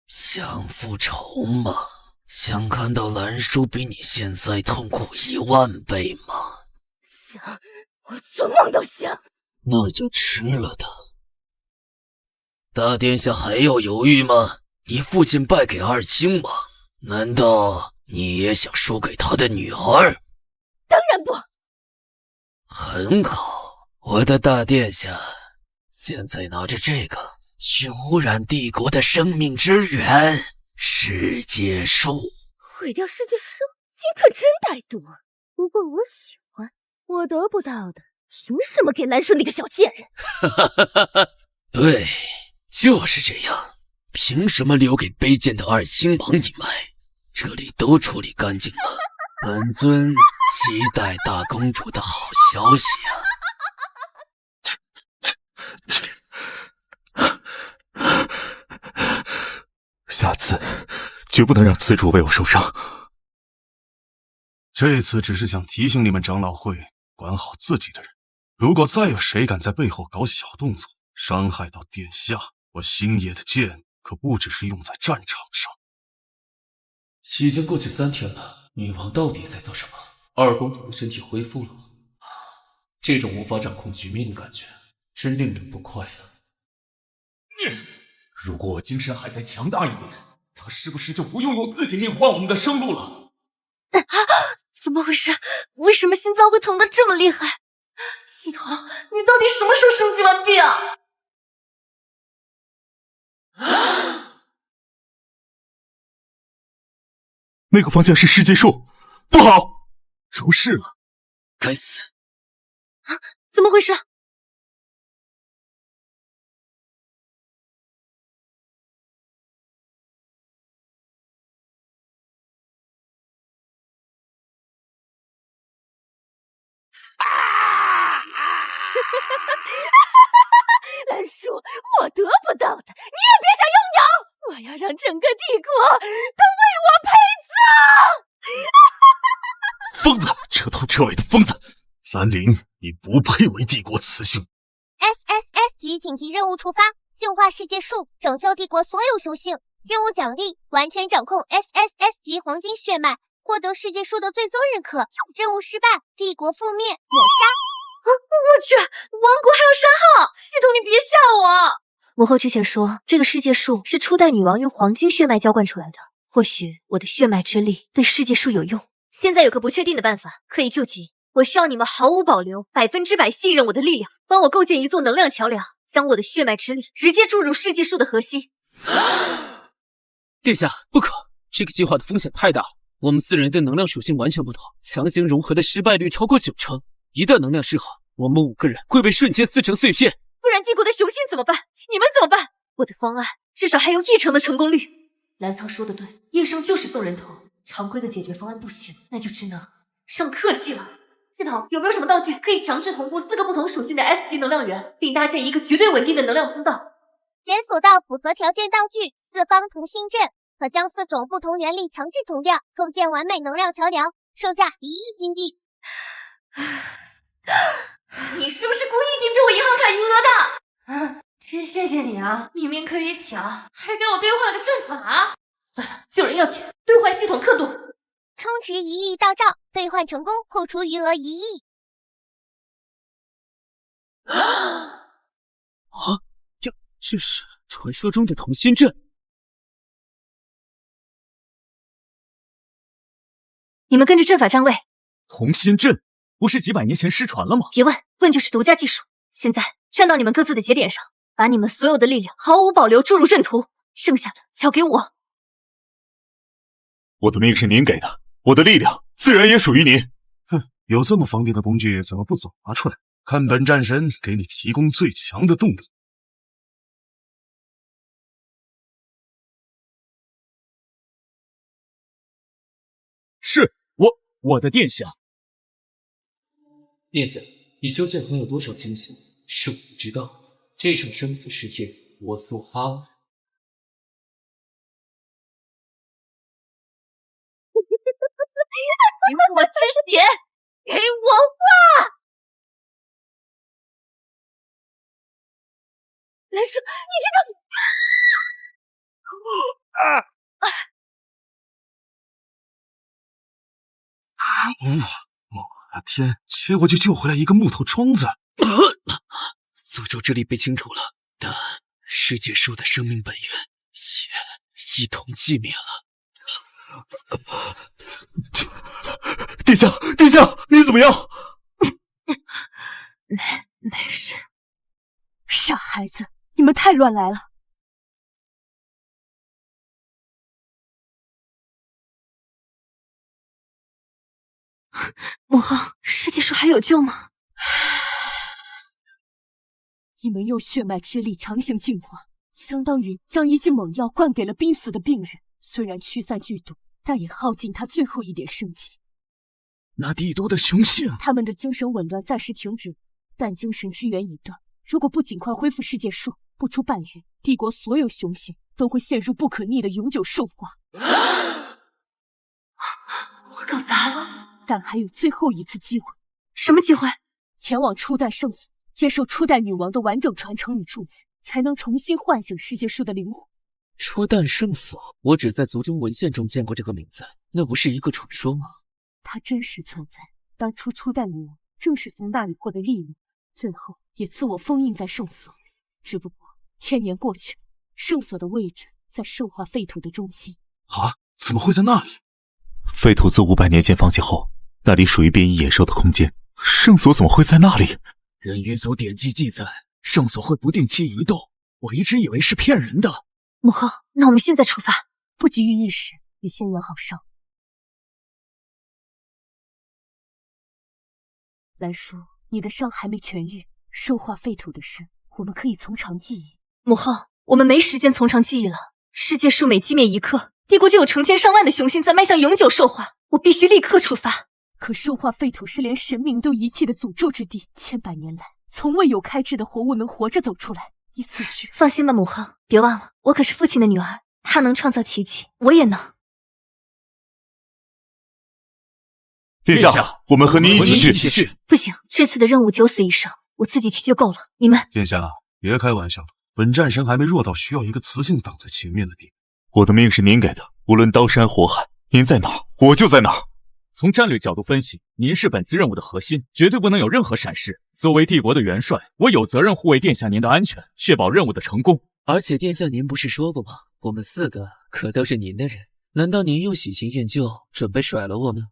想复仇吗？想看到蓝叔比你现在痛苦10000倍吗？想，我做梦都想。那就吃了他。大殿下还要犹豫吗？你父亲败给二亲王，难道你也想输给他的女儿？当然不。很好，我的大殿下，现在拿着这个去污染帝国的生命之源——世界树。毁掉世界树？你可真歹毒。不过我喜欢，我得不到的，凭什么给蓝叔那个小贱人？对，就是这样。凭什么留给卑贱的二亲王一脉？这里都处理干净了。本尊期待大公主的好消息啊！下次绝不能让此主为我受伤。这次只是想提醒你们长老会管好自己的人，如果再有谁敢在背后搞小动作，伤害到殿下，我星爷的剑可不只是用在战场上。已经过去3天了，女王到底在做什么？二公主的身体恢复了吗？这种无法掌控局面的感觉，真令人不快啊！如果我精神还再强大一点，他是不是就不用自己命换我们的生路了？怎么回事？为什么心脏会疼得这么厉害？系统，你到底什么时候升级完毕啊？那个方向是世界树，不好，出事了！该死！啊，怎么回事？兰叔，我得不到的，你也别想拥有！我要让整个帝国都为我陪葬！疯子，彻头彻尾的疯子！兰陵，你不配为帝国雌性。SSS 级紧急任务触发，净化世界树，拯救帝国所有雄性。任务奖励：完全掌控 SSS 级黄金血脉，获得世界树的最终认可。任务失败，帝国覆灭，抹杀。我去，王国还有删号！系统，你别吓我！母后之前说，这个世界树是初代女王用黄金血脉浇灌出来的，或许我的血脉之力对世界树有用。现在有个不确定的办法可以救急，我需要你们毫无保留、100%信任我的力量，帮我构建一座能量桥梁，将我的血脉之力直接注入世界树的核心。殿下，不可！这个计划的风险太大了，我们4人的能量属性完全不同，强行融合的失败率超过90%。一旦能量失衡，我们5个人会被瞬间撕成碎片。不然帝国的雄性怎么办？你们怎么办？我的方案至少还有1成的成功率。蓝苍说的对，夜生就是送人头，常规的解决方案不行，那就只能上特技了。系统有没有什么道具可以强制同步4个不同属性的 S 级能量源，并搭建一个绝对稳定的能量通道？检索到符合条件道具四方同心阵，可将4种不同原力强制同调，构建完美能量桥梁，售价1亿金币。你是不是故意盯着我银行卡余额的？真谢谢你啊！明明可以抢，还给我兑换了个阵法。算了，救人要紧，兑换系统刻度。充值1亿到账，兑换成功，扣除余额1亿。这是传说中的同心阵。你们跟着阵法站位。同心阵不是几百年前失传了吗？别问，问就是独家技术。现在站到你们各自的节点上，把你们所有的力量毫无保留注入阵图，剩下的交给我。我的命是您给的，我的力量自然也属于您。哼，有这么方便的工具，怎么不早拿出来？看本战神给你提供最强的动力。是我的殿下。殿下，你究竟还有多少惊喜是我不知道？这场生死试验，我苏哈了。给我吃血，给我画！蓝叔，你这个……我的天，结果就救回来一个木头桩子。诅咒之力被清除了，但世界树的生命本源也一同寂灭了。殿下，殿下，你怎么样？没事。傻孩子，你们太乱来了。母后，世界树还有救吗？你们用血脉之力强行净化，相当于将一剂猛药灌给了濒死的病人。虽然驱散剧毒，但也耗尽他最后一点生机。那帝都的雄性，他们的精神紊乱暂时停止，但精神之源已断。如果不尽快恢复世界树，不出半月，帝国所有雄性都会陷入不可逆的永久兽化。我搞砸了，但还有最后一次机会。什么机会？前往初代圣所，接受初代女王的完整传承与祝福，才能重新唤醒世界树的灵魂。初代圣所，我只在族中文献中见过这个名字，那不是一个传说吗？它真实存在。当初初代女王正是从那里获得力量，最后也自我封印在圣所。只不过1000年过去，圣所的位置在兽化废土的中心。啊？怎么会在那里？废土自500年前放弃后，那里属于变异野兽的空间，圣所怎么会在那里？人鱼族典籍记载，圣所会不定期移动，我一直以为是骗人的。母后，那我们现在出发，不急于一时，也先养好伤。兰叔，你的伤还没痊愈，兽化废土的事，我们可以从长计议。母后，我们没时间从长计议了。世界树每击灭一刻，帝国就有成千上万的雄性在迈向永久兽化，我必须立刻出发。可兽化废土是连神明都遗弃的诅咒之地，千百年来从未有开智的活物能活着走出来。你此去，放心吧，母后，别忘了，我可是父亲的女儿，他能创造奇迹，我也能。殿下，我们和您一起去。不行，这次的任务九死一生，我自己去就够了。你们，殿下，别开玩笑了，本战神还没弱到需要一个雌性挡在前面的地步。我的命是您给的，无论刀山火海，您在哪儿，我就在哪儿。从战略角度分析，您是本次任务的核心，绝对不能有任何闪失。作为帝国的元帅，我有责任护卫殿下您的安全，确保任务的成功。而且殿下您不是说过吗？我们4个可都是您的人，难道您又喜新厌旧，准备甩了我们？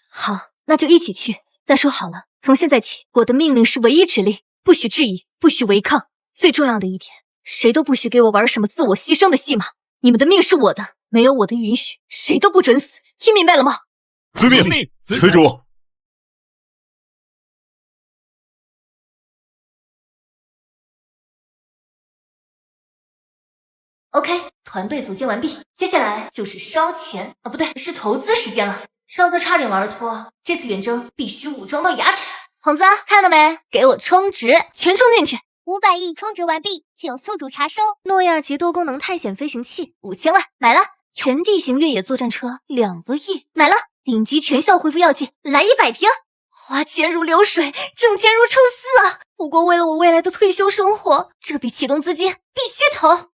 好，那就一起去。但说好了，从现在起，我的命令是唯一指令，不许质疑，不许违抗。最重要的一点，谁都不许给我玩什么自我牺牲的戏码。你们的命是我的，没有我的允许，谁都不准死。听明白了吗？遵命，此主。OK， 团队组建完毕，接下来就是烧钱啊，不对，是投资时间了。上次差点玩脱，这次远征必须武装到牙齿。红子，看到没？给我充值，全充进去。500亿充值完毕，请宿主查收。诺亚级多功能探险飞行器5000万买了，全地形越野作战车2个亿买了，顶级全效恢复药剂来100瓶。花钱如流水，挣钱如抽丝啊！不过为了我未来的退休生活，这笔启动资金必须投。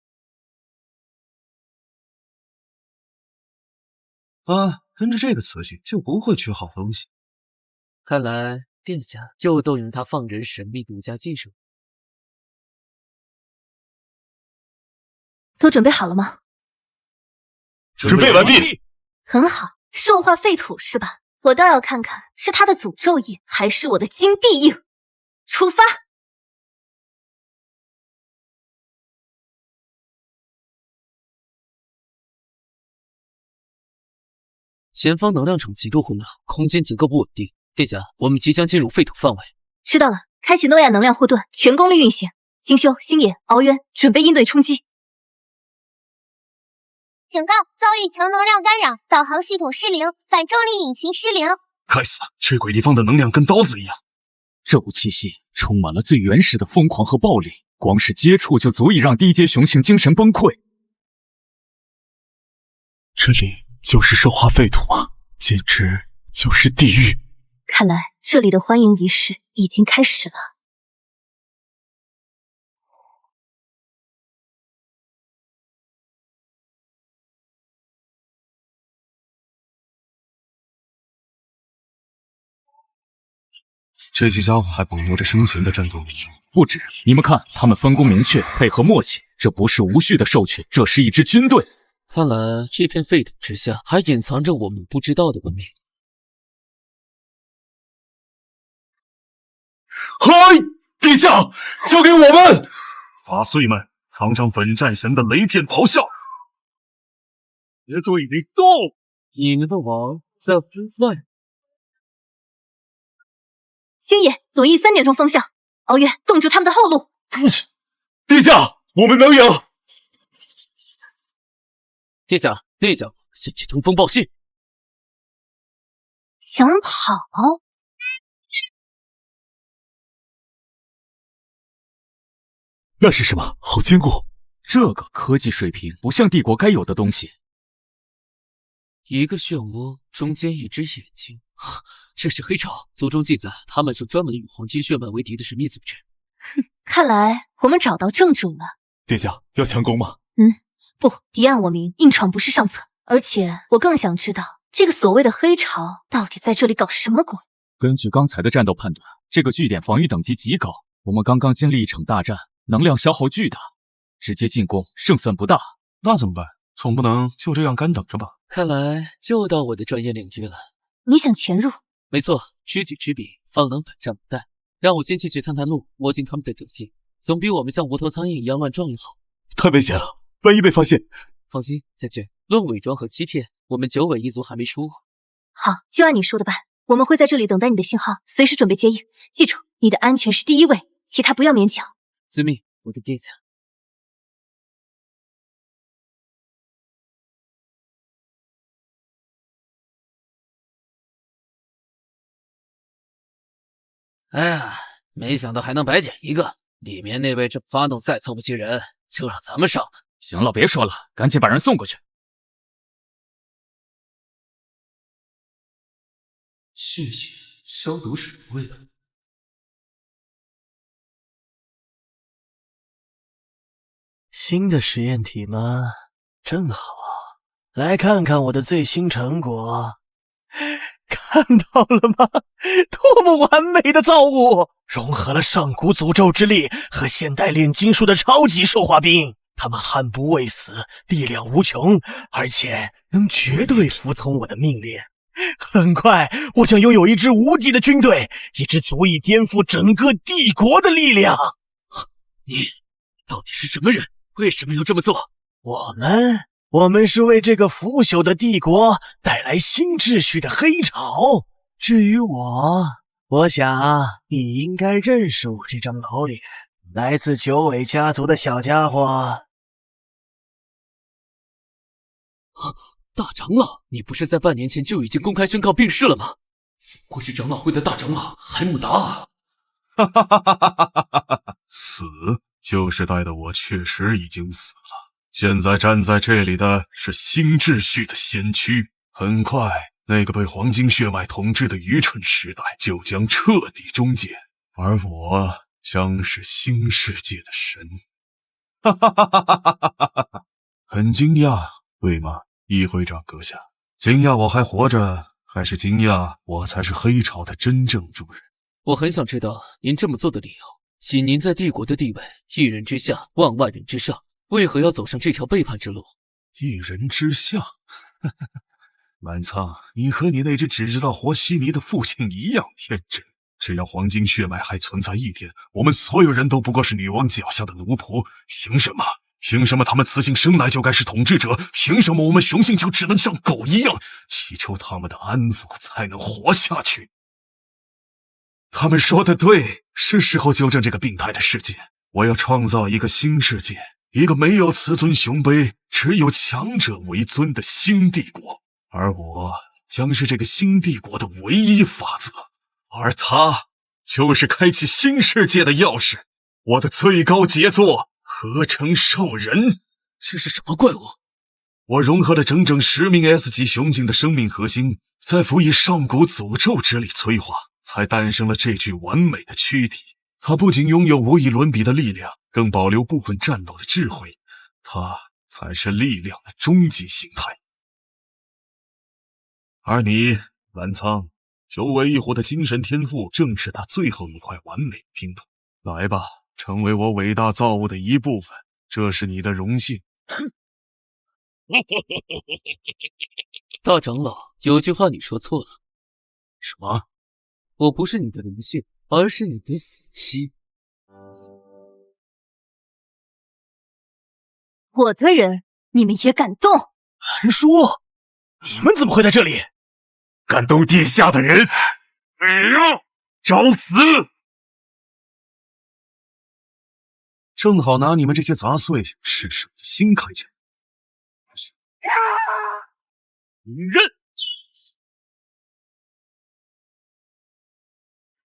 跟着这个雌性就不会缺好东西。看来殿下又动用他放人神秘独家技术。都准备好了吗？准备完毕。很好，兽化废土是吧？我倒要看看是他的诅咒印还是我的金币印。出发！前方能量场极度混乱，空间结构不稳定。殿下，我们即将进入废土范围。知道了，开启诺亚能量护盾，全功率运行。金修、星野、敖渊准备应对冲击。警告：遭遇强能量干扰，导航系统失灵，反重力引擎失灵。该死，这鬼地方的能量跟刀子一样。这股气息充满了最原始的疯狂和暴力，光是接触就足以让低阶雄性精神崩溃。这里就是兽化废土吗？简直就是地狱。看来这里的欢迎仪式已经开始了。这些家伙还保留着生前的战斗力。不止，你们看，他们分工明确，配合默契，这不是无序的授权，这是一支军队。看来这片废土之下还隐藏着我们不知道的文明。嗨，陛下，交给我们！法碎们，尝尝本战神的雷电咆哮！绝对得动！你们的王在呼唤。星野，左翼3点钟方向，敖渊，冻住他们的后路。殿下，我们能赢！殿下，内角先去通风报信。想跑？那是什么？好坚固！这个科技水平不像帝国该有的东西。一个漩涡，中间一只眼睛。这是黑潮，族中记载，他们是专门与黄金血脉为敌的神秘组织。哼，看来我们找到正主了。殿下要强攻吗？不，敌暗我明，硬闯不是上策。而且我更想知道，这个所谓的黑潮到底在这里搞什么鬼？根据刚才的战斗判断，这个据点防御等级极高。我们刚刚经历一场大战，能量消耗巨大，直接进攻胜算不大。那怎么办？总不能就这样干等着吧？看来又到我的专业领域了。你想潜入？没错，知己知彼，方能百战不殆。让我先进去探探路，摸清他们的底细，总比我们像无头苍蝇一样乱撞要好。太危险了，万一被发现……放心，将军，论伪装和欺骗，我们九尾一族还没输过。好，就按你说的办。我们会在这里等待你的信号，随时准备接应。记住，你的安全是第一位，其他不要勉强。遵命，我的殿下。哎呀，没想到还能白捡一个，里面那位正发怒，再凑不齐人，就让咱们上了。行了，别说了，赶紧把人送过去。血液消毒水味。新的实验体吗？正好，来看看我的最新成果。看到了吗？多么完美的造物！融合了上古诅咒之力和现代炼金术的超级兽化兵，他们悍不畏死，力量无穷，而且能绝对服从我的命令。很快，我将拥有一支无敌的军队，一支足以颠覆整个帝国的力量。你到底是什么人？为什么要这么做？我们是为这个腐朽的帝国带来新秩序的黑潮。至于我想你应该认识我这张老脸，来自九尾家族的小家伙。大长老，你不是在半年前就已经公开宣告病逝了吗？怎么会是长老会的大长老海姆达啊？哈哈哈哈哈哈！死旧时代的我确实已经死了，现在站在这里的是新秩序的先驱。很快，那个被黄金血脉统治的愚蠢时代就将彻底终结，而我将是新世界的神。哈哈哈哈哈哈！很惊讶，对吗？议会长阁下，惊讶我还活着，还是惊讶我才是黑潮的真正主人？我很想知道您这么做的理由。以您在帝国的地位，一人之下，万人之上，为何要走上这条背叛之路？一人之下，满仓，你和你那只只知道和稀泥的父亲一样天真。只要黄金血脉还存在一天，我们所有人都不过是女王脚下的奴仆。凭什么？凭什么他们雌性生来就该是统治者？凭什么我们雄性就只能像狗一样祈求他们的安抚才能活下去？他们说的对，是时候纠正这个病态的世界。我要创造一个新世界，一个没有雌尊雄卑，只有强者为尊的新帝国。而我将是这个新帝国的唯一法则，而它就是开启新世界的钥匙。我的最高杰作合成兽人，这是什么怪物？我融合了整整10名 S 级雄性的生命核心，再辅以上古诅咒之力催化，才诞生了这具完美的躯体。它不仅拥有无与伦比的力量，更保留部分战斗的智慧，它才是力量的终极形态。而你，澜苍，九尾异火的精神天赋正是它最后一块完美拼图。来吧，成为我伟大造物的一部分，这是你的荣幸。大长老，有句话你说错了。什么？我不是你的荣幸，而是你的死期。我的人，你们也敢动？韩叔，你们怎么会在这里？敢动殿下的人，找死！正好拿你们这些杂碎试试我的新铠甲。认！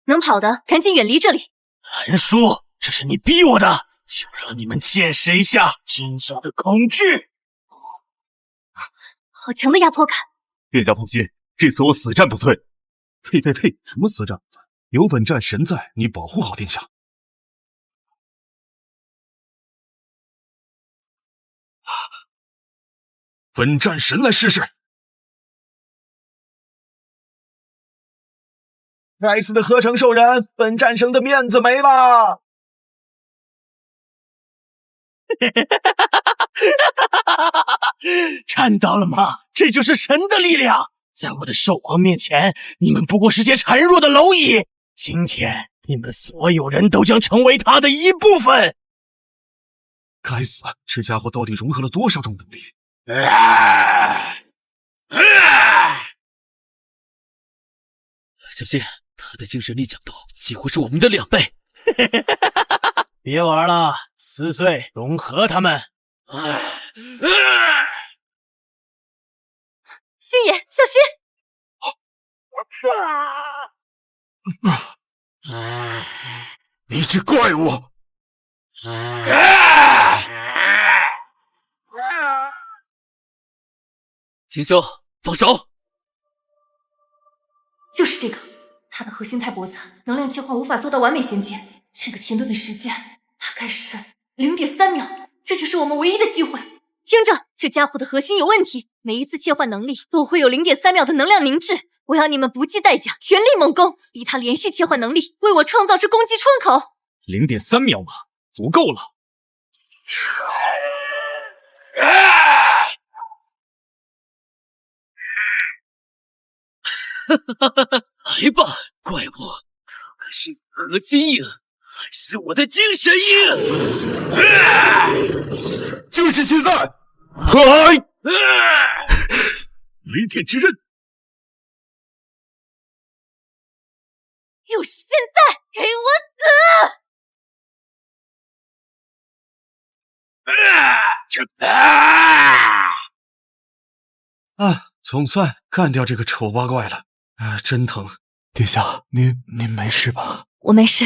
能跑的赶紧远离这里。韩叔，这是你逼我的，就让你们见识一下真正的恐惧。好强的压迫感！殿下放心，这次我死战不退。呸！什么死战？有本战神在，你保护好殿下。本战神来试试。该死的合成兽人，本战神的面子没了！看到了吗？这就是神的力量！在我的兽王面前，你们不过是些孱弱的蝼蚁。今天，你们所有人都将成为他的一部分。该死，这家伙到底融合了多少种能力？小心，他的精神力强度几乎是我们的2倍。别玩了，撕碎融合他们。星爷，小心！你只怪我！秦修，放手！就是这个，它的核心太驳杂，能量切换无法做到完美衔接。这个填顿的时间大概是0.3秒，这就是我们唯一的机会。听着，这家伙的核心有问题，每一次切换能力都会有0.3秒的能量凝滞。我要你们不计代价，全力猛攻，逼他连续切换能力，为我创造出攻击窗口。0.3秒嘛，足够了。来吧，怪物！可是核心印，是我的精神印！就是现在！来！雷电之刃！就是现在，给我死！总算干掉这个丑八怪了。真疼。殿下，您没事吧？我没事。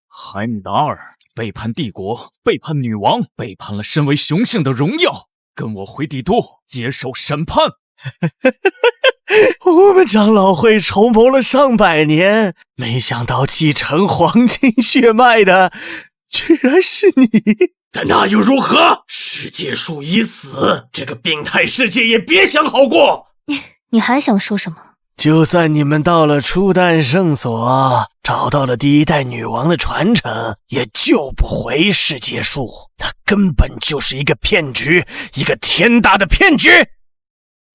海姆达尔背叛帝国，背叛女王，背叛了身为雄性的荣耀，跟我回帝都接受审判。我们长老会筹谋了上百年，没想到继承黄金血脉的居然是你。但那又如何？世界树已死，这个病态世界也别想好过。你还想说什么？就算你们到了初代圣所，找到了第一代女王的传承，也救不回世界树。它根本就是一个骗局，一个天大的骗局。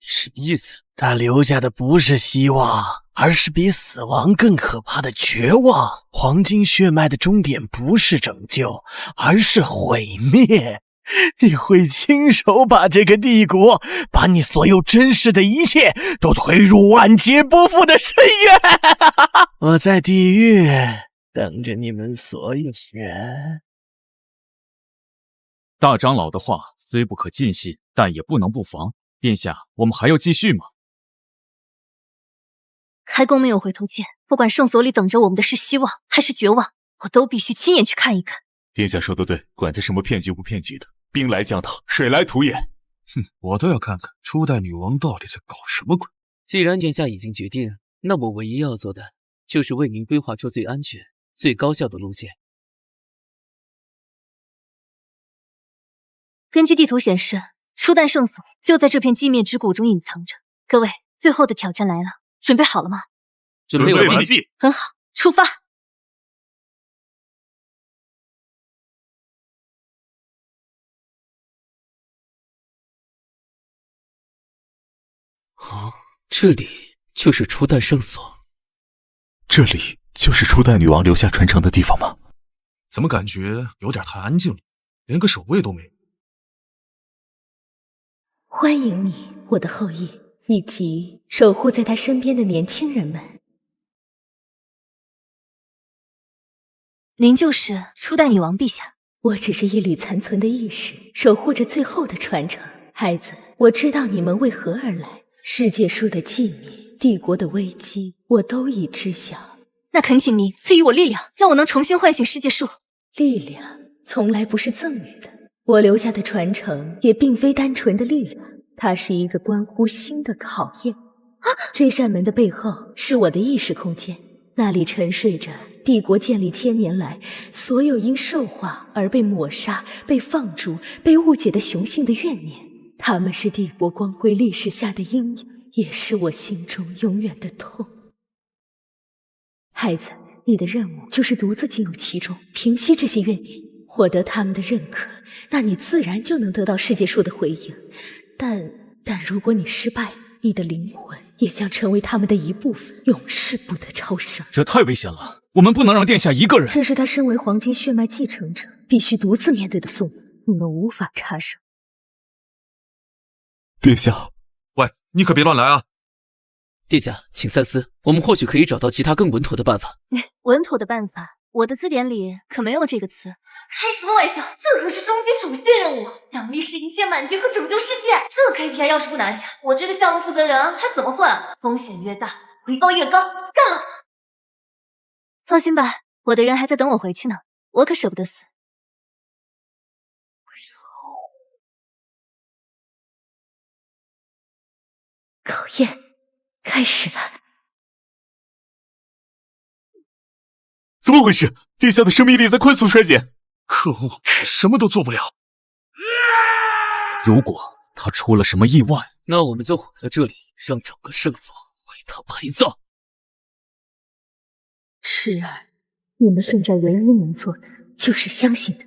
什么意思？它留下的不是希望，而是比死亡更可怕的绝望。黄金血脉的终点不是拯救，而是毁灭。你会亲手把这个帝国，把你所有珍视的一切都推入万劫不复的深渊。我在地狱等着你们所有人。大长老的话虽不可尽信，但也不能不防。殿下，我们还要继续吗？开弓没有回头箭，不管圣所里等着我们的是希望还是绝望，我都必须亲眼去看一看。殿下说的对，管他什么骗局不骗局的，兵来将挡，水来土掩。我倒要看看初代女王到底在搞什么鬼。既然殿下已经决定，那么唯一要做的就是为您规划出最安全、最高效的路线。根据地图显示，初代圣所就在这片寂灭之谷中隐藏着。各位，最后的挑战来了，准备好了吗？准备完毕。很好，出发。这里就是初代圣所。这里就是初代女王留下传承的地方吗？怎么感觉有点太安静了，连个守卫都没有。欢迎你，我的后裔，以及守护在他身边的年轻人们。您就是初代女王陛下？我只是一缕残存的意识，守护着最后的传承。孩子，我知道你们为何而来，世界树的寂灭，帝国的危机，我都已知晓。那恳请您赐予我力量，让我能重新唤醒世界树。力量从来不是赠予的，我留下的传承也并非单纯的力量，它是一个关乎心的考验。这扇门的背后是我的意识空间，那里沉睡着帝国建立1000年来所有因兽化而被抹杀、被放逐、被误解的雄性的怨念。他们是帝国光辉历史下的阴影，也是我心中永远的痛。孩子，你的任务就是独自进入其中，平息这些怨念，获得他们的认可，那你自然就能得到世界树的回应。但如果你失败，你的灵魂也将成为他们的一部分，永世不得超生。这太危险了，我们不能让殿下一个人。这是他身为黄金血脉继承者必须独自面对的宿命，你们无法插手。殿下，喂，你可别乱来啊！殿下，请三思，我们或许可以找到其他更稳妥的办法。稳妥的办法，我的字典里可没有这个词。开什么玩笑？这可是终极主线任务，奖励是一切满级和拯救世界。这 KPI 要是不拿下，我这个项目负责人还怎么混？风险越大，回报越高。干了！放心吧，我的人还在等我回去呢，我可舍不得死。考验开始了。怎么回事？殿下的生命力在快速衰减。可恶，什么都做不了。如果他出了什么意外，那我们就毁了这里，让整个圣所为他陪葬。赤儿，你们圣战唯一能做的就是相信他。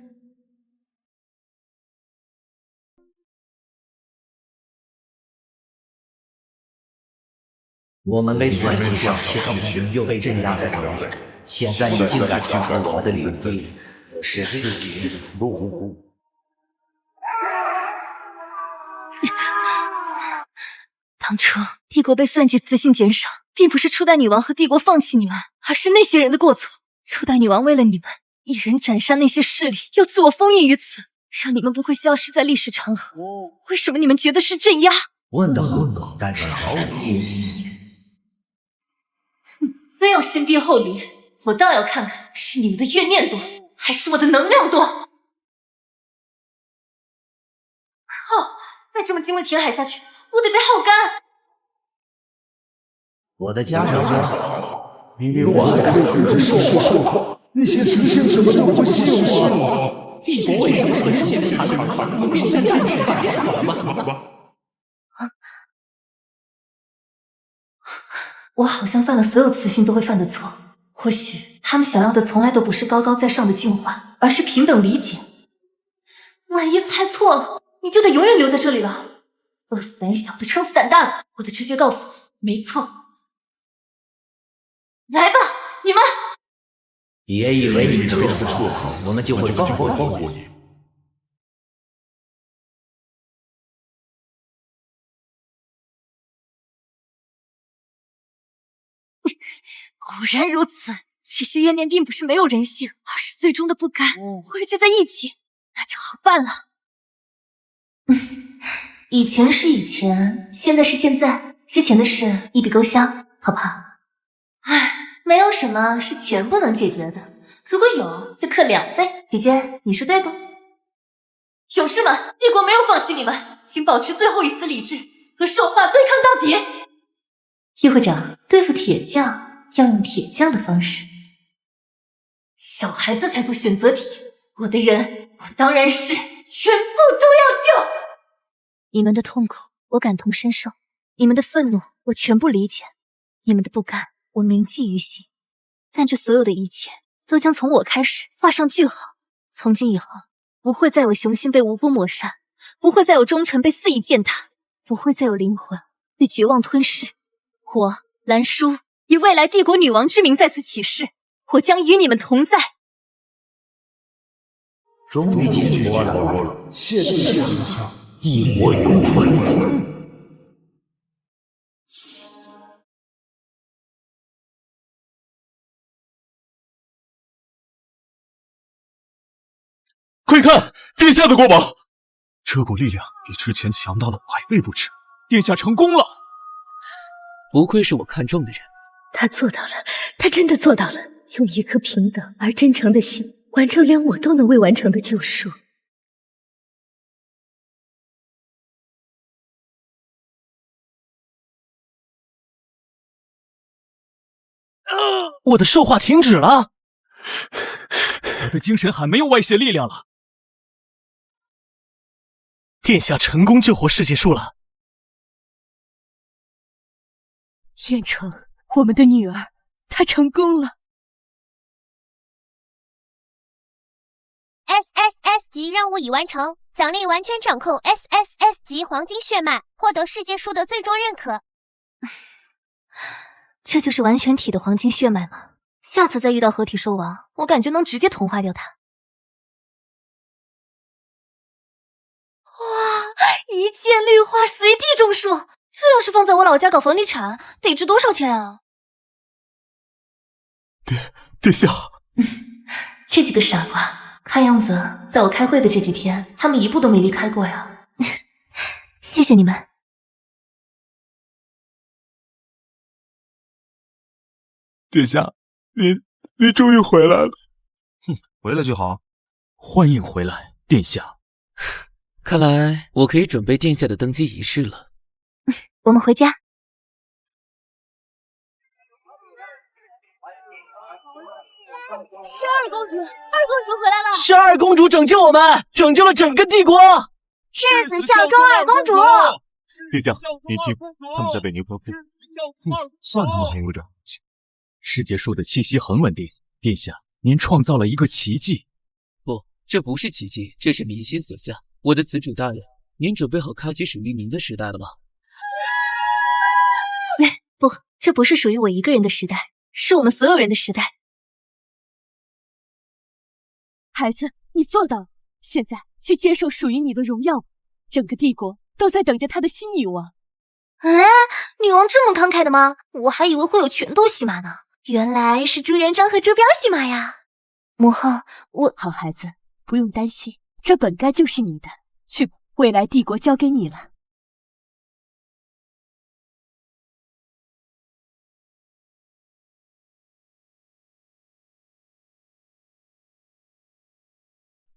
我们被算计上天，又被镇压在这里。现在你竟敢闯入我的领地，我是自己死不无辜。当初帝国被算计雌性减少，并不是初代女王和帝国放弃你们，而是那些人的过错。初代女王为了你们，一人斩杀那些势力，又自我封印于此，让你们不会消失在历史长河。为什么你们觉得是镇压？问得好，但是毫无意义。非要先兵后礼，我倒要看看是你们的怨念多，还是我的能量多。好，再这么精卫填海下去，我得被耗干。我的家人真好，明明我还被控制受化，那些雌性怎么就不信我？帝国为什么会陷入谈判？你便将战士打死了吗？我好像犯了所有雌性都会犯的错，或许他们想要的从来都不是高高在上的进化，而是平等理解。万一猜错了，你就得永远留在这里了。饿死胆小的，撑死胆大的，我的直觉告诉我，没错。来吧，你们！别以为你这次处好，我们就会放过你。果然如此，这些怨念并不是没有人性，而是最终的不甘汇聚在一起，那就好办了。以前是以前，现在是现在，之前的事一笔勾销，好不好？唉，没有什么是钱不能解决的，如果有就氪2倍。姐姐，你说对不？勇士们，帝国没有放弃你们，请保持最后一丝理智，和兽化对抗到底。议会长，对付铁匠要用铁匠的方式。小孩子才做选择题，我的人，我当然是全部都要救。你们的痛苦我感同身受，你们的愤怒我全部理解，你们的不甘我铭记于心。但这所有的一切都将从我开始画上句号。从今以后，不会再有雄心被无辜抹杀，不会再有忠诚被肆意践踏，不会再有灵魂被绝望吞噬。我兰叔以未来帝国女王之名在此起誓，我将与你们同在。终于解决了，谢陛下，帝国永存。快看，殿下的国宝！这股力量比之前强大了100倍不止。殿下成功了！不愧是我看中的人。他做到了，他真的做到了，用一颗平等而真诚的心，完成连我都能未完成的救赎。我的兽化停止了，我的精神海没有外泄力量了。殿下成功救活世界树了。燕城，我们的女儿，她成功了。SSS 级任务已完成，奖励完全掌控 SSS 级黄金血脉，获得世界树的最终认可。这就是完全体的黄金血脉吗？下次再遇到合体兽王，我感觉能直接同化掉它。哇，一见绿化随地种树，这要是放在我老家搞房地产，得值多少钱啊？殿下，这几个傻瓜看样子，在我开会的这几天，他们一步都没离开过呀。谢谢你们。殿下，您终于回来了。哼，回来就好。欢迎回来，殿下。看来我可以准备殿下的登基仪式了。我们回家。是二公主，二公主回来了！是二公主拯救我们，拯救了整个帝国。誓死效忠二公主。殿下，您听，他们在为您欢呼。算他们很有点勇气。世界树的气息很稳定，殿下，您创造了一个奇迹。不，这不是奇迹，这是民心所向。我的子主大人，您准备好开启属于您的时代了吗？不，这不是属于我一个人的时代，是我们所有人的时代。孩子，你做到了，现在去接受属于你的荣耀。整个帝国都在等着他的新女王。哎，女王这么慷慨的吗？我还以为会有拳头戏码呢，原来是朱元璋和朱标戏码呀。母后，好孩子，不用担心，这本该就是你的。去吧，未来帝国交给你了。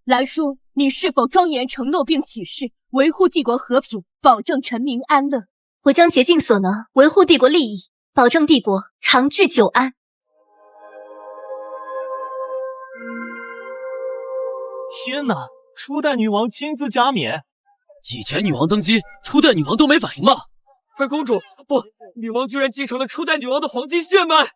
兰叔，你是否庄严承诺并起誓，维护帝国和平，保证臣民安乐？我将竭尽所能，维护帝国利益，保证帝国长治久安。天哪！初代女王亲自加冕，以前女王登基，初代女王都没反应吗？快，公主，不，女王居然继承了初代女王的黄金血脉。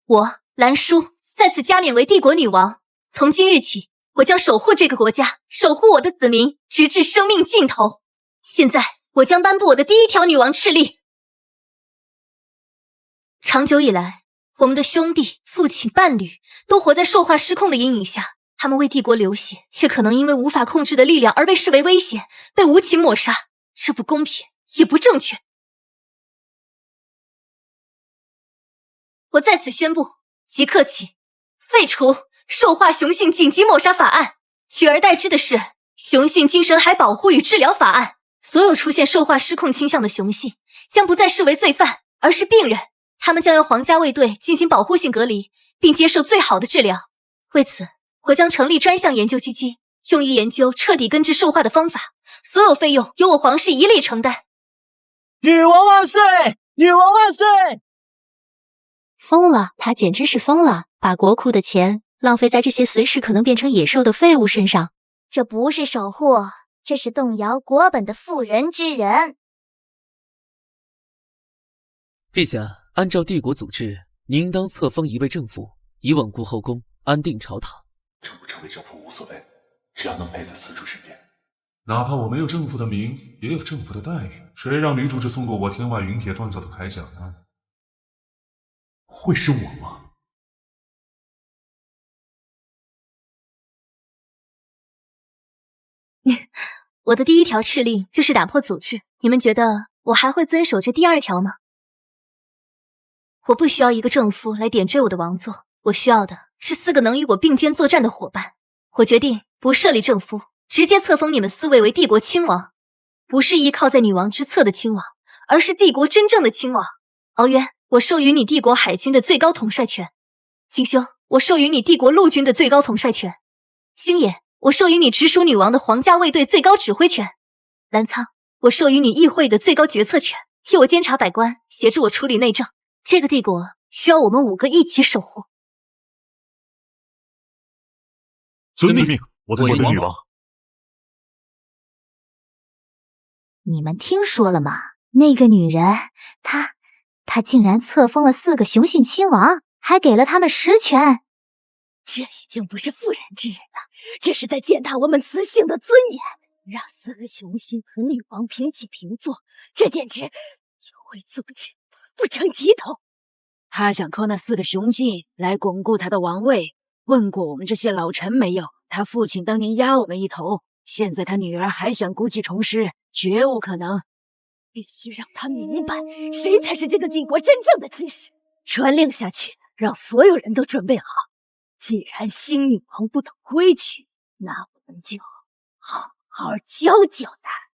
我兰叔再次加冕为帝国女王。从今日起，我将守护这个国家，守护我的子民，直至生命尽头。现在，我将颁布我的第一条女王敕令。长久以来，我们的兄弟、父亲、伴侣都活在兽化失控的阴影下，他们为帝国流血，却可能因为无法控制的力量而被视为威胁，被无情抹杀。这不公平，也不正确。我在此宣布，即刻起废除兽化雄性紧急抹杀法案，取而代之的是雄性精神海保护与治疗法案。所有出现兽化失控倾向的雄性将不再视为罪犯，而是病人，他们将由皇家卫队进行保护性隔离，并接受最好的治疗。为此，我将成立专项研究基金，用于研究彻底根治兽化的方法，所有费用由我皇室一力承担。女王万岁！女王万岁！疯了，他简直是疯了，把国库的钱浪费在这些随时可能变成野兽的废物身上。这不是守护，这是动摇国本的妇人之仁。陛下，按照帝国组织，您应当册封一位正副，以稳固后宫，安定朝堂。成不成为正副无所谓，只要能陪在此主身边。哪怕我没有正副的名，也有正副的待遇。谁让女主只送过我天外云铁锻造的铠甲呢？会是我吗？我的第一条敕令就是打破组织，你们觉得我还会遵守这第二条吗？我不需要一个正夫来点缀我的王座，我需要的是4个能与我并肩作战的伙伴。我决定不设立正夫，直接册封你们4位为帝国亲王，不是依靠在女王之侧的亲王，而是帝国真正的亲王。敖渊，我授予你帝国海军的最高统帅权；金修，我授予你帝国陆军的最高统帅权；星野，我授予你直属女王的皇家卫队最高指挥权；澜苍，我授予你议会的最高决策权，替我监察百官，协助我处理内政。这个帝国需要我们5个一起守护。遵命，我的女王。你们听说了吗？那个女人，她竟然册封了4个雄性亲王，还给了他们实权。这已经不是妇人之仁了，这是在践踏我们雌性的尊严。让4个雄性和女王平起平坐，这简直有违组织，不成体统。他想靠那4个雄性来巩固他的王位，问过我们这些老臣没有？他父亲当年压我们一头，现在他女儿还想故技重施，绝无可能。必须让他明白，谁才是这个帝国真正的基石。传令下去，让所有人都准备好，既然新女王不懂规矩，那我们就好好教教她。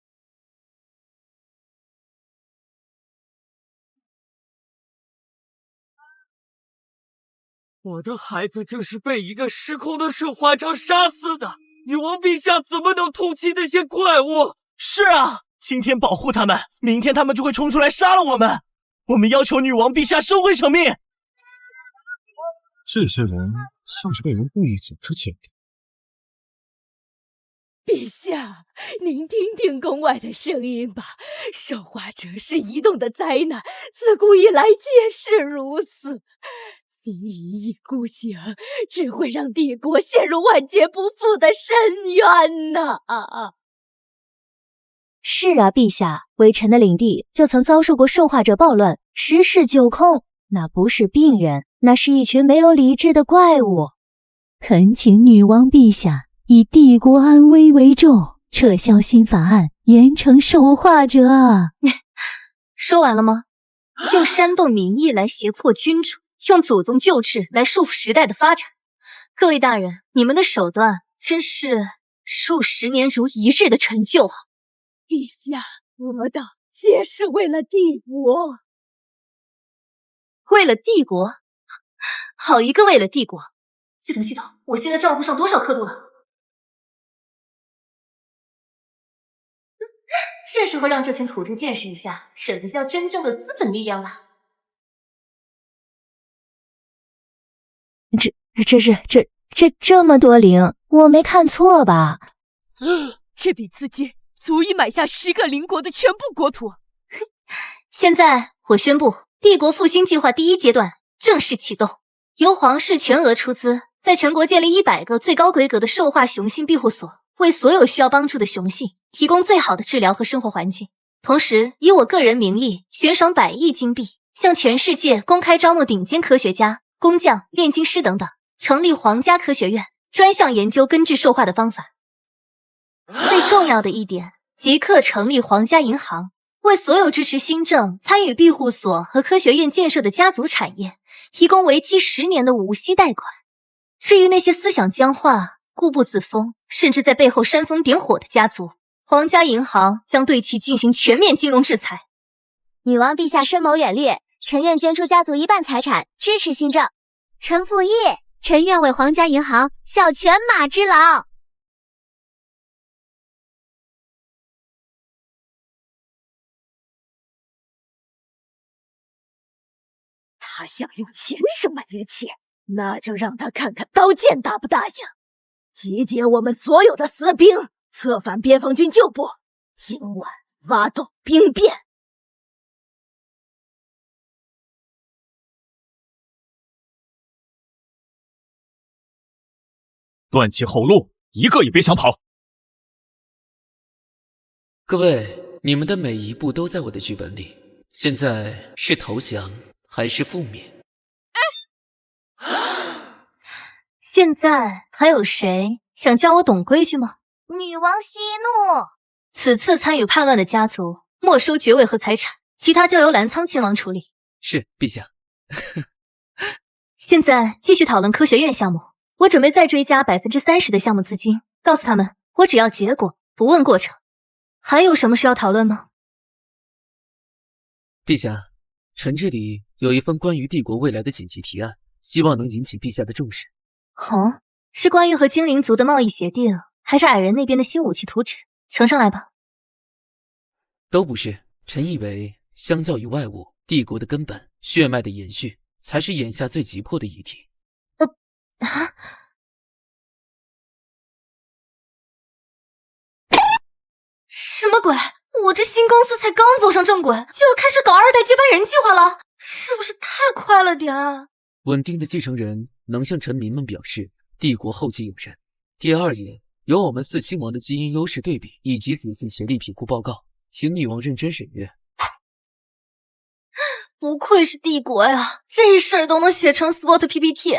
我的孩子正是被一个失控的兽化者杀死的，女王陛下怎么能同情那些怪物？是啊，今天保护他们，明天他们就会冲出来杀了我们。我们要求女王陛下收回成命。这些人像是被人故意组织起来的。陛下，您听听宫外的声音吧。兽化者是移动的灾难，自古以来皆是如此。您一意孤行，只会让帝国陷入万劫不复的深渊呐！是啊，陛下，微臣的领地就曾遭受过兽化者暴乱，十室九空。那不是病人，那是一群没有理智的怪物。恳请女王陛下以帝国安危为重，撤销新法案，严惩兽化者啊！说完了吗？用煽动民意来胁迫君主，用祖宗旧制来束缚时代的发展。各位大人，你们的手段真是数十年如一日的成就啊！陛下，我的皆是为了帝国。为了帝国？好一个为了帝国！系统，我现在账户上多少刻度了？是时候让这群土著见识一下什么叫真正的资本力量了。这么多零，我没看错吧？这笔资金足以买下10个邻国的全部国土。现在我宣布，帝国复兴计划第1阶段正式启动，由皇室全额出资，在全国建立100个最高规格的兽化雄性庇护所，为所有需要帮助的雄性提供最好的治疗和生活环境。同时，以我个人名义悬赏100亿金币，向全世界公开招募顶尖科学家、工匠、炼金师等等，成立皇家科学院，专项研究根治兽化的方法。最重要的一点，即刻成立皇家银行，为所有支持新政、参与庇护所和科学院建设的家族产业提供为期10年的无息贷款。至于那些思想僵化、固步自封，甚至在背后煽风点火的家族，皇家银行将对其进行全面金融制裁。女王陛下深谋远虑，臣愿捐出家族1半财产，支持新政。臣附议，臣愿为皇家银行效犬马之劳。他想用钱收买人气，那就让他看看刀剑答不答应。集结我们所有的死兵，策反边防军旧部，今晚发动兵变。断其后路，一个也别想跑！各位，你们的每一步都在我的剧本里。现在是投降还是覆灭？现在还有谁想教我懂规矩吗？女王息怒。此次参与叛乱的家族没收爵位和财产，其他交由澜苍亲王处理。是，陛下。现在继续讨论科学院项目，我准备再追加30%的项目资金，告诉他们我只要结果，不问过程。还有什么事要讨论吗？陛下，臣这里有一份关于帝国未来的紧急提案，希望能引起陛下的重视。哦，是关于和精灵族的贸易协定，还是矮人那边的新武器图纸？呈上来吧。都不是，臣以为相较于外物，帝国的根本、血脉的延续，才是眼下最急迫的议题。什么鬼？我这新公司才刚走上正轨，就要开始搞2代接班人计划了，是不是太快了点啊？稳定的继承人能向臣民们表示帝国后继有人。第2页有我们4亲王的基因优势对比以及子嗣协力评估报告，请女王认真审阅。不愧是帝国呀，这事儿都能写成 SWOT PPT。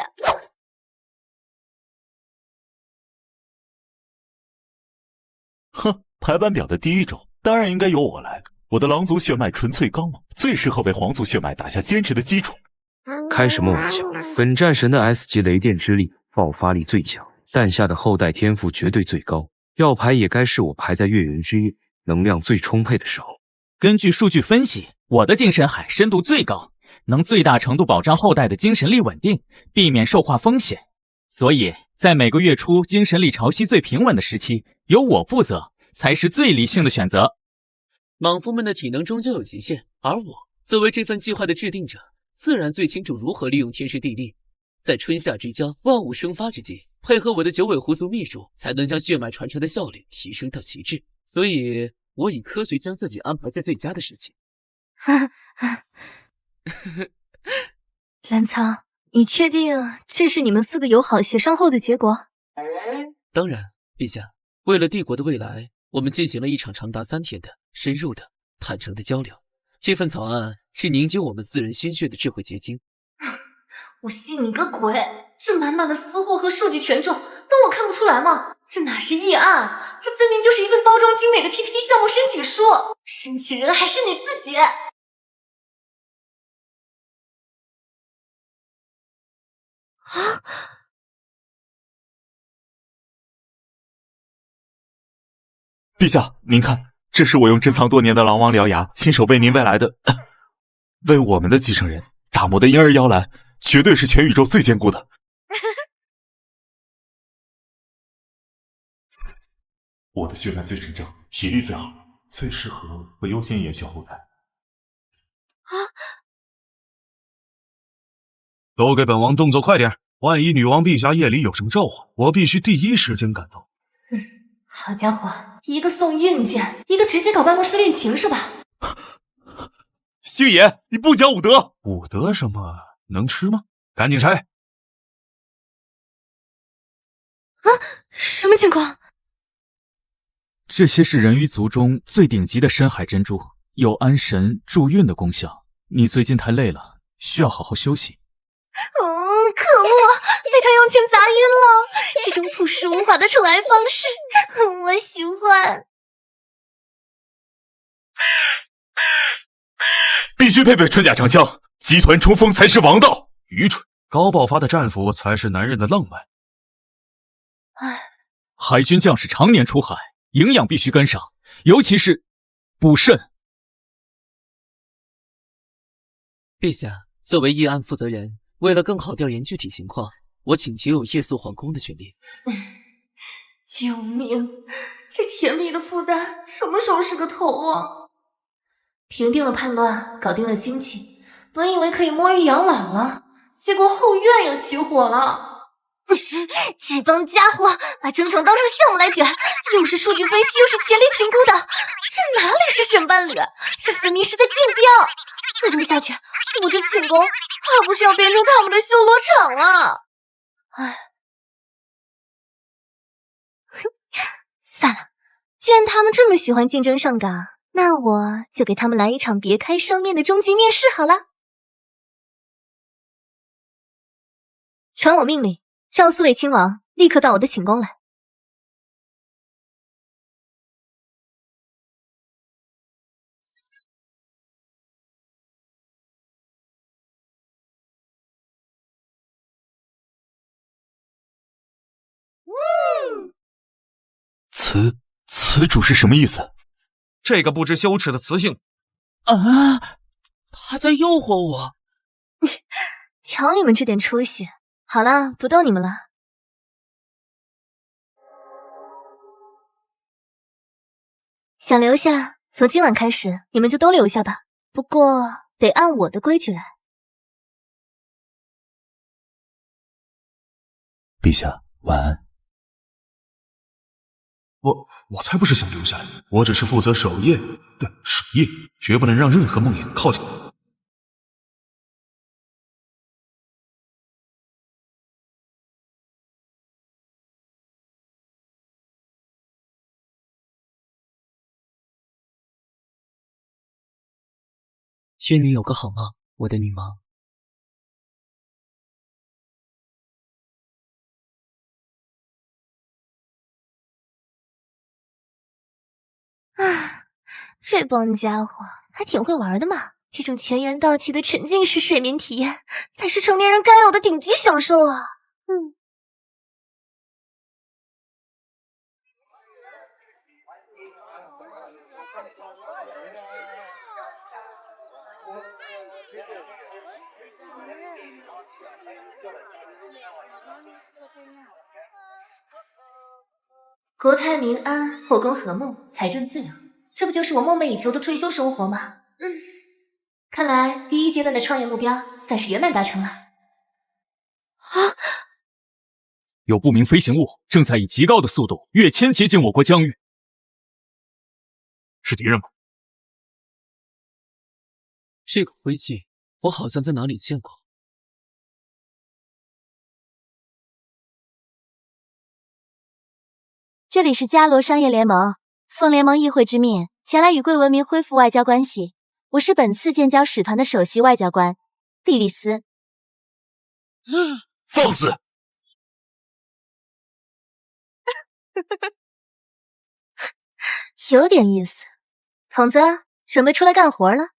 哼，排班表的第1种当然应该由我来。我的狼族血脉纯粹刚猛，最适合为皇族血脉打下坚实的基础。开什么玩笑！本战神的 S 级雷电之力爆发力最强，诞下的后代天赋绝对最高。要排也该是我排在月圆之夜，能量最充沛的时候。根据数据分析，我的精神海深度最高，能最大程度保障后代的精神力稳定，避免受化风险。所以在每个月初精神力潮汐最平稳的时期，由我负责才是最理性的选择。莽夫们的体能终究有极限，而我作为这份计划的制定者，自然最清楚如何利用天时地利，在春夏之交、万物生发之际，配合我的九尾狐族秘术，才能将血脉传承的效率提升到极致。所以，我以科学将自己安排在最佳的时期。澜苍，你确定这是你们4个友好协商后的结果？当然，陛下，为了帝国的未来，我们进行了一场长达3天的深入的、坦诚的交流。这份草案是凝结我们4人心血的智慧结晶。我信你个鬼！这满满的私货和数据权重，当我看不出来吗？这哪是议案，这分明就是一份包装精美的 PPT 项目申请书，申请人还是你自己！陛下，您看，这是我用珍藏多年的狼王獠牙亲手为您未来的，为我们的继承人打磨的婴儿摇篮，绝对是全宇宙最坚固的。我的血脉最纯正，体力最好，最适合和优先延续后代。都给本王动作快点，万一女王陛下夜里有什么召唤，我必须第一时间赶到。好家伙，一个送硬件，一个直接搞办公室恋情是吧？星爷，你不讲武德！武德什么？能吃吗？赶紧拆！什么情况？这些是人鱼族中最顶级的深海珍珠，有安神助运的功效。你最近太累了，需要好好休息。可恶，被他用钱砸晕了！这种朴实无华的宠爱方式，我喜欢。必须配备穿甲长枪，集团冲锋才是王道。愚蠢，高爆发的战斧才是男人的浪漫。海军将士常年出海，营养必须跟上，尤其是补肾。陛下，作为议案负责人，为了更好调研具体情况，我请求有夜宿皇宫的权利。救命！这甜蜜的负担什么时候是个头啊？平定了叛乱，搞定了经济，本以为可以摸鱼养老了，结果后院又起火了。这帮家伙把征程当成项目来卷，又是数据分析，又是潜力评估的，这哪里是选伴侣？这分明是在竞标！再这么下去，我这寝宫怕不是要变成他们的修罗场了。算了，既然他们这么喜欢竞争上岗，那我就给他们来一场别开生面的终极面试好了。传我命令，召4位亲王立刻到我的寝宫来。此主是什么意思？这个不知羞耻的雌性啊！他在诱惑我。瞧你们这点出息。好了，不逗你们了。想留下，从今晚开始你们就都留下吧。不过得按我的规矩来。陛下，晚安。我才不是想留下来，我只是负责守夜，绝不能让任何梦魇靠近我。愿你有个好梦，我的女王。这帮家伙还挺会玩的嘛！这种全员到齐的沉浸式睡眠体验，才是成年人该有的顶级享受啊！国泰民安，后宫和睦，财政自由，这不就是我梦寐以求的退休生活吗？看来第一阶段的创业目标算是圆满达成了。有不明飞行物正在以极高的速度跃迁接近我国疆域，是敌人吗？这个徽记我好像在哪里见过。这里是伽罗商业联盟，奉联盟议会之命，前来与贵文明恢复外交关系。我是本次建交使团的首席外交官莉莉丝。放肆！有点意思，筒子，准备出来干活了？